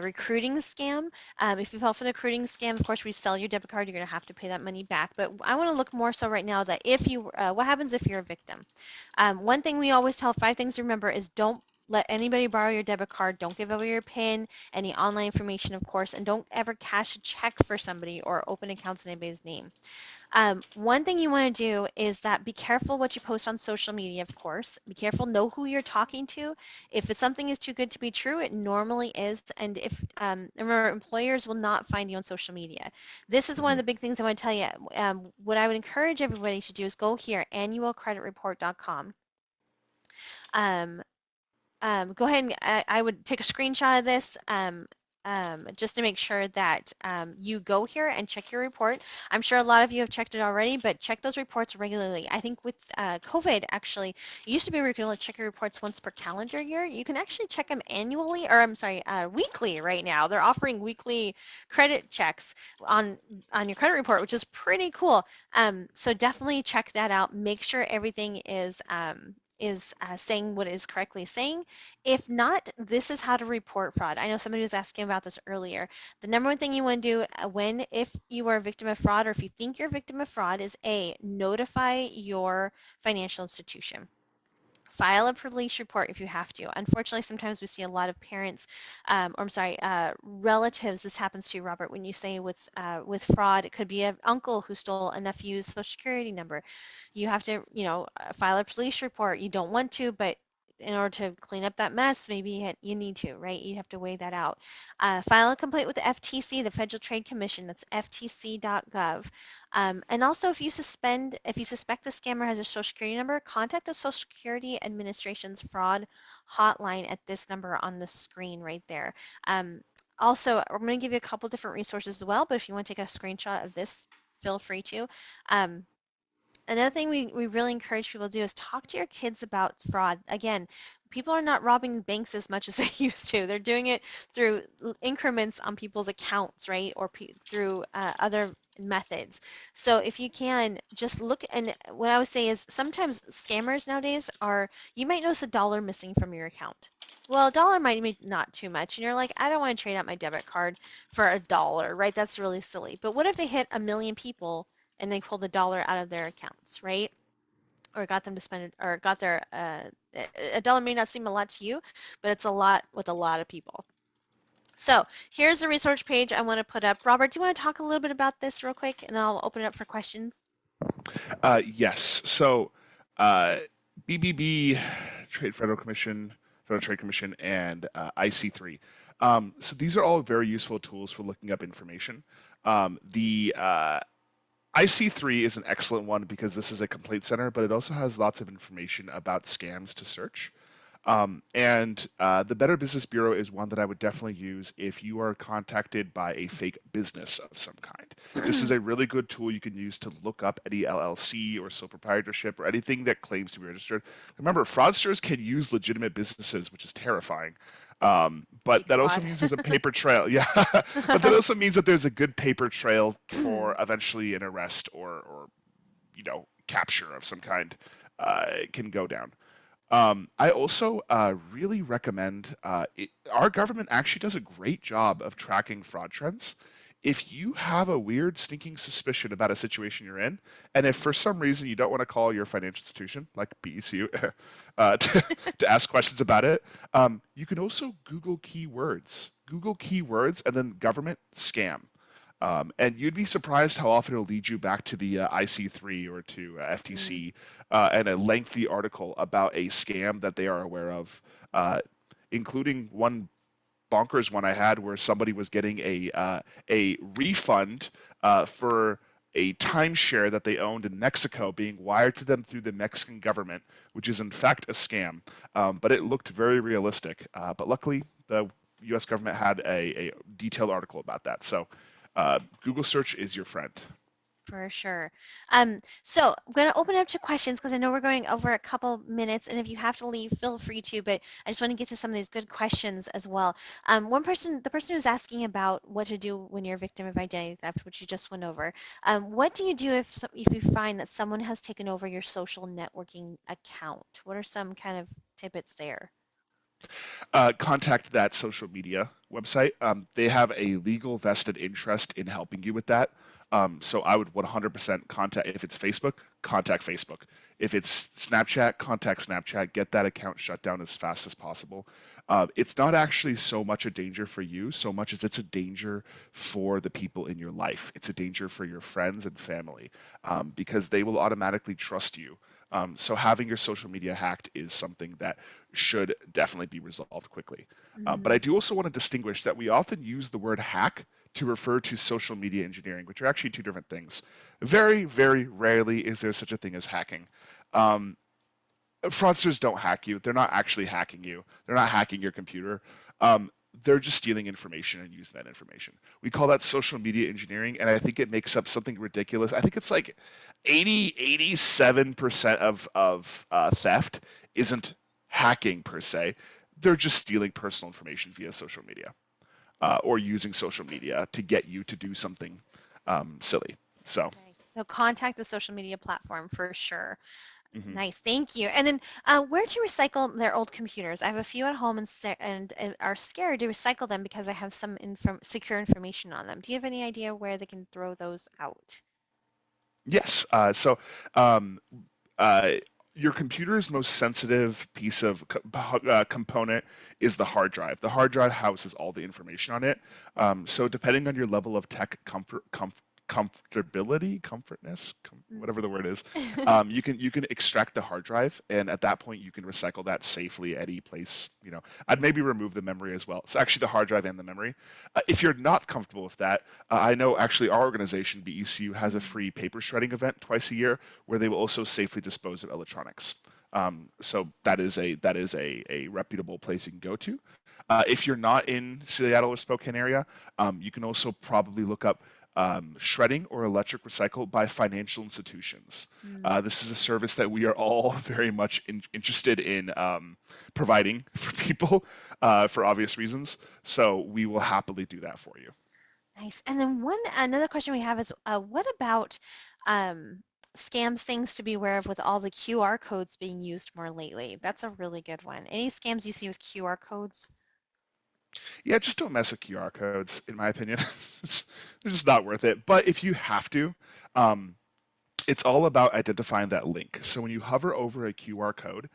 recruiting scam. If you fell for the recruiting scam, of course, we sell your debit card. You're going to have to pay that money back. But I want to look more so right now that if you, what happens if you're a victim? One thing we always tell, 5 things to remember is don't let anybody borrow your debit card. Don't give over your PIN, any online information, of course, and don't ever cash a check for somebody or open accounts in anybody's name. One thing you want to do is that be careful what you post on social media, of course. Be careful, know who you're talking to. If it's something is too good to be true, it normally is. And if remember, employers will not find you on social media. This is one of Mhm. the big things I want to tell you. What I would encourage everybody to do is go here, annualcreditreport.com. Um, go ahead and I would take a screenshot of this just to make sure that you go here and check your report. I'm sure a lot of you have checked it already, but check those reports regularly. I think with COVID, actually, it used to be where you could only check your reports once per calendar year. You can actually check them annually, or I'm sorry, weekly right now. They're offering weekly credit checks on on your credit report, which is pretty cool. So definitely check that out. Make sure everything is saying what it is correctly saying. If not, this is how to report fraud. I know somebody was asking about this earlier. The number one thing you want to do when, if you are a victim of fraud or if you think you're a victim of fraud is A, notify your financial institution. File a police report if you have to. Unfortunately, sometimes we see a lot of parents, or I'm sorry, relatives. This happens to you, Robert, when you say with fraud, it could be an uncle who stole a nephew's social security number. You have to, file a police report. You don't want to, but in order to clean up that mess, maybe you need to, right? You have to weigh that out. File a complaint with the FTC, the Federal Trade Commission. That's ftc.gov. And also, if you suspect the scammer has a social security number, contact the Social Security Administration's fraud hotline at this number on the screen right there. Um, Also, I'm going to give you a couple different resources as well, but if you want to take a screenshot of this, feel free to. Um, Another thing we really encourage people to do is talk to your kids about fraud. Again, people are not robbing banks as much as they used to. They're doing it through increments on people's accounts, right? Or through other methods. So if you can, just look, and what I would say is sometimes scammers nowadays are, you might notice $1 missing from your account. Well, $1 might be not too much, and you're like, I don't want to trade out my debit card for $1, right? That's really silly. But what if they hit 1 million people and they pulled $1 out of their accounts, right? Or got them to spend it, or got their $1 may not seem a lot to you, but it's a lot with a lot of people. So here's the research page I want to put up. Robert, do you want to talk a little bit about this real quick, and I'll open it up for questions? Yes. So, uh, BBB, Federal Trade Commission, and IC3. So these are all very useful tools for looking up information. The IC3 is an excellent one because this is a complaint center, but it also has lots of information about scams to search. And the Better Business Bureau is one that I would definitely use if you are contacted by a fake business of some kind. This is a really good tool you can use to look up any LLC or sole proprietorship or anything that claims to be registered. Remember, fraudsters can use legitimate businesses, which is terrifying. But Takes a that also lot. means there's a paper trail. Yeah, but that also means that there's a good paper trail for eventually an arrest or capture of some kind can go down. I also really recommend our government actually does a great job of tracking fraud trends. If you have a weird, stinking suspicion about a situation you're in, and if for some reason you don't want to call your financial institution, like BECU, to ask questions about it, you can also Google keywords. Google keywords and then government scam. And you'd be surprised how often it'll lead you back to the IC3 or to Mm, FTC and a lengthy article about a scam that they are aware of, uh, including one bonkers one I had where somebody was getting a refund for a timeshare that they owned in Mexico being wired to them through the Mexican government, which is in fact a scam. But it looked very realistic. But luckily, the U.S. government had a detailed article about that. So Google search is your friend. for sure. So I'm going to open up to questions because I know we're going over a couple minutes, and if you have to leave, feel free to. But I just want to get to some of these good questions as well. The person who's asking about what to do when you're a victim of identity theft, which you just went over. What do you do if you find that someone has taken over your social networking account? What are some kind of tidbits there? Contact that social media website. They have a legal vested interest in helping you with that. So I would 100% contact, if it's Facebook, contact Facebook. If it's Snapchat, contact Snapchat. Get that account shut down as fast as possible. It's not actually so much a danger for you, so much as it's a danger for the people in your life. It's a danger for your friends and family, because they will automatically trust you. So having your social media hacked is something that should definitely be resolved quickly. But I Mm, do also want to distinguish that we often use the word hack to refer to social media engineering, which are actually two different things. Very, very rarely is there such a thing as hacking. Um, Fraudsters don't hack you. They're not actually hacking you. They're not hacking your computer. Um, they're just stealing information and using that information. We call that social media engineering, and I think it makes up something ridiculous. I think it's like 87% of theft isn't hacking per se. They're just stealing personal information via social media, or using social media to get you to do something silly. So, nice. So contact the social media platform for sure. mhm. Nice, thank you. And then where to recycle their old computers? I have a few at home and are scared to recycle them because I have some secure information on them. Do you have any idea where they can throw those out? Yes. Um, uh, your computer's most sensitive piece of component is the hard drive. The hard drive houses all the information on it. So depending on your level of tech comfortability, whatever the word is, Mm. you can extract the hard drive, and at that point you can recycle that safely at any place. I'd maybe remove the memory as well. So actually, the hard drive and the memory. If you're not comfortable with that, I know actually our organization BECU has a free paper shredding event twice a year where they will also safely dispose of electronics. So that is a reputable place you can go to. If you're not in Seattle or Spokane area, you can also probably look up shredding or electric recycle by financial institutions. Mm. This is a service that we are all very much interested in providing for people, for obvious reasons. So we will happily do that for you. Nice. And then another question we have is, what about um, scams, things to be aware of with all the QR codes being used more lately? That's a really good one. Any scams you see with QR codes? Yeah, just don't mess with QR codes, in my opinion. They're just not worth it. But if you have to, um, it's all about identifying that link. So when you hover over a QR code,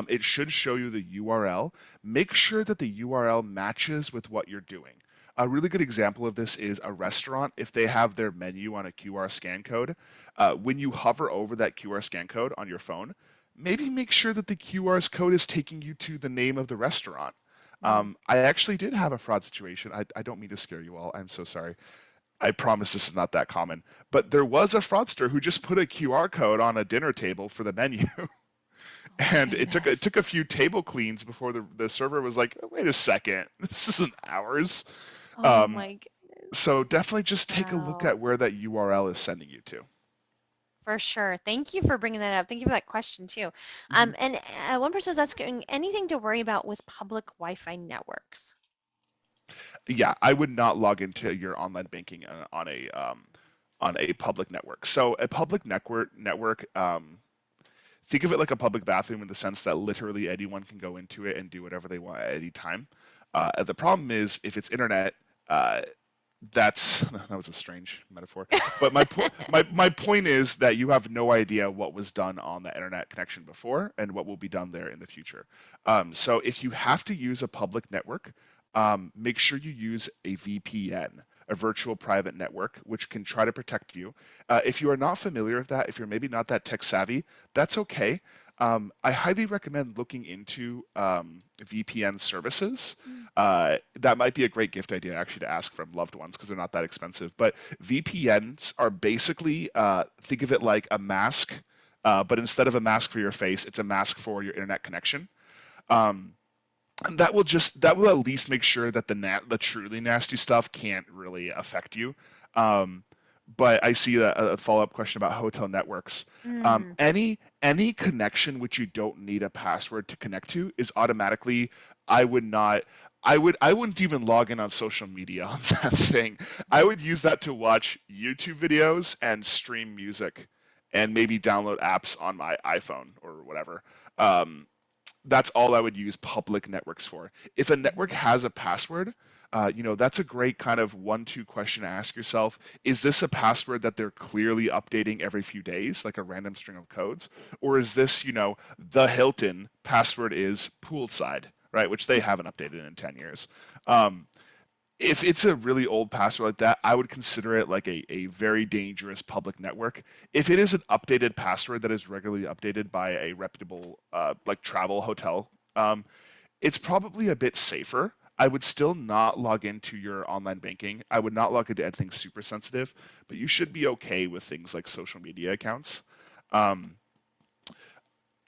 it should show you the URL. Make sure that the URL matches with what you're doing. A really good example of this is a restaurant. If they have their menu on a QR scan code, when you hover over that QR scan code on your phone, maybe make sure that the QR code is taking you to the name of the restaurant. Mm. I actually did have a fraud situation. I don't mean to scare you all. I'm so sorry. I promise this is not that common. But there was a fraudster who just put a QR code on a dinner table for the menu. Oh my And it goodness. took a few table cleans before the server was like, oh, wait a second, this isn't ours. Oh Um, my goodness. so definitely just take a look Wow. at where that URL is sending you to. For sure. Thank you for bringing that up. Thank you for that question too. Mhm. And one person was asking anything to worry about with public Wi-Fi networks. Yeah, I would not log into your online banking on a public network. So a public network, think of it like a public bathroom in the sense that literally anyone can go into it and do whatever they want at any time. The problem is if it's internet, uh, that's that was a strange metaphor. But my point is that you have no idea what was done on the internet connection before and what will be done there in the future. So if you have to use a public network, make sure you use a VPN, a virtual private network, which can try to protect you. If you are not familiar with that, if you're maybe not that tech savvy, that's okay. I highly recommend looking into VPN services. That might be a great gift idea actually to ask from loved ones because they're not that expensive. But VPNs are basically, think of it like a mask, but instead of a mask for your face, it's a mask for your internet connection. Um, and that will at least make sure that the truly nasty stuff can't really affect you. Um, but I see a follow-up question about hotel networks. Mm. Any connection which you don't need a password to connect to is automatically. I would not. I wouldn't even log in on social media on that thing. I would use that to watch YouTube videos and stream music, and maybe download apps on my iPhone or whatever. Um, that's all I would use public networks for. If a network has a password, That's a great kind of 1-2 question to ask yourself. Is this a password that they're clearly updating every few days, like a random string of codes? Or is this, the Hilton password is poolside, right? Which they haven't updated in 10 years. Um, if it's a really old password like that, I would consider it like a very dangerous public network. If it is an updated password that is regularly updated by a reputable like travel hotel, it's probably a bit safer. I would still not log into your online banking. I would not log into anything super sensitive, but you should be okay with things like social media accounts. Um,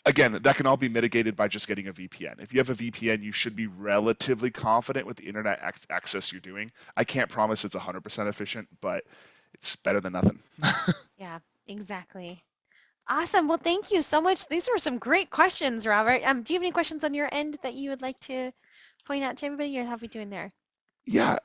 Again, that can all be mitigated by just getting a VPN. If you have a VPN, you should be relatively confident with the internet access you're doing. I can't promise it's 100% efficient, but it's better than nothing. Yeah, exactly. Awesome. Well, thank you so much. These were some great questions, Robert. Do you have any questions on your end that you would like to point out to everybody, or how are we doing there? Yeah,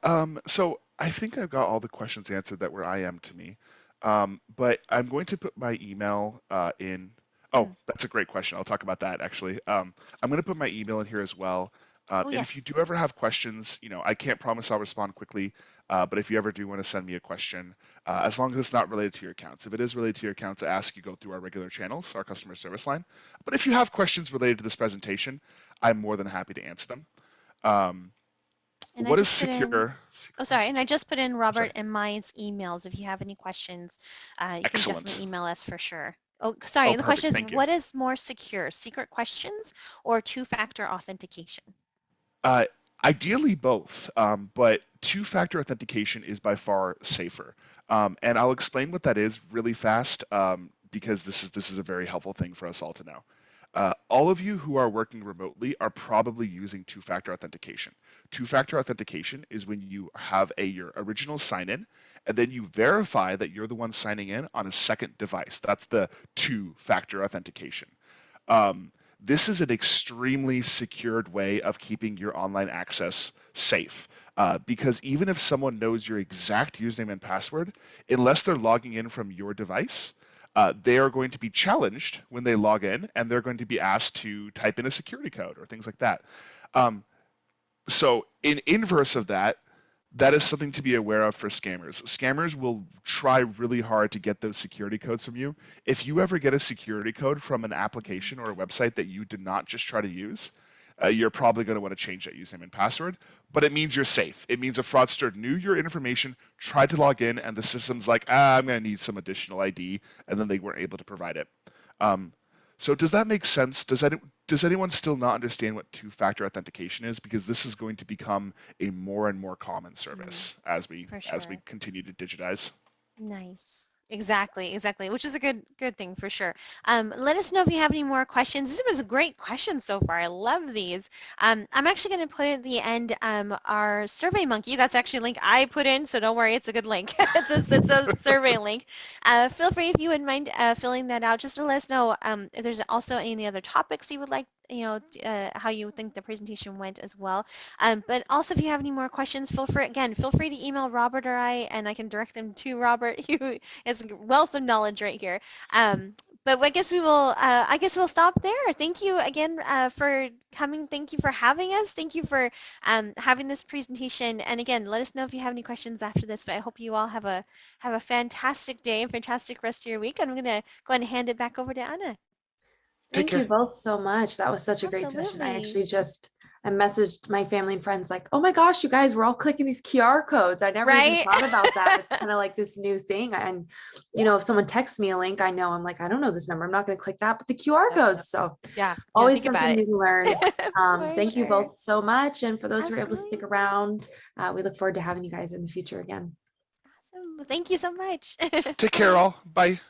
so I think I've got all the questions answered that were IM to me. But I'm going to put my email in. Oh, Mm. that's a great question. I'll talk about that actually. I'm going to put my email in here as well. Oh, And if you yes. do ever have questions, I can't promise I'll respond quickly, but if you ever do want to send me a question, as long as it's not related to your accounts. If it is related to your accounts, I ask you go through our regular channels, our customer service line. But if you have questions related to this presentation, I'm more than happy to answer them. Um, And I what is just put in, secure? oh, Secret sorry, and questions. I just put in I'm Robert sorry. and mine's emails. If you have any questions, you can definitely Excellent. email us for sure. Oh, sorry, Oh, and the question perfect. is, Thank you. what is more secure, secret questions or two-factor authentication? Uh, Ideally both, but two-factor authentication is by far safer. And I'll explain what that is really fast, because this is a very helpful thing for us all to know. All of you who are working remotely are probably using two-factor authentication. Two-factor authentication is when you have your original sign-in, and then you verify that you're the one signing in on a second device. That's the two-factor authentication. Um, this is an extremely secured way of keeping your online access safe. Because even if someone knows your exact username and password, unless they're logging in from your device, they are going to be challenged when they log in, and they're going to be asked to type in a security code or things like that. Um, so, in inverse of that, that is something to be aware of for scammers. Scammers will try really hard to get those security codes from you. If you ever get a security code from an Mhm. application or a website that you did not just try to use, you're probably going to want to change that username and password. But it means you're safe. It means a fraudster knew your information, tried to log in, and the system's like, I'm going to need some additional ID, and then they weren't able to provide it. Um, so does that make sense? Does anyone still not understand what two-factor authentication is? Because this is going to become a more and more common Mm, service as we for as we sure. continue to digitize. Nice. Exactly, exactly, which is a good thing for sure. Let us know if you have any more questions. This was a great question so far. I love these. I'm actually going to put at the end our Survey Monkey. That's actually a link I put in, so don't worry, it's a good link. It's a survey link. Feel free if you wouldn't mind filling that out, just to let us know if there's also any other topics you would like, how you think the presentation went as well. But also, if you have any more questions, feel free to email Robert or I, and I can direct them to Robert, who has a wealth of knowledge right here. Um, but I guess we will. I guess we'll stop there. Thank you again for coming. Thank you for having us. Thank you for having this presentation. And again, let us know if you have any questions after this. But I hope you all have a fantastic day, a fantastic rest of your week. And I'm gonna go ahead and hand it back over to Anna. Take Thank you care. both so much. That was such a great session. Absolutely. I messaged my family and friends like, oh my gosh, you guys, we're all clicking these QR codes. I never even Right? thought about that. It's kind of like this new thing. And, if someone texts me a link, I know I'm like, I don't know this number. I'm not going to click that, but the QR codes. Definitely. So Yeah. Yeah. always Think about something it. new to learn. For Thank you sure. both so much. And for those who are able to stick Absolutely. around, we look forward to having you guys in the future again. Awesome. Thank you so much. Take care, Bye. all. Bye.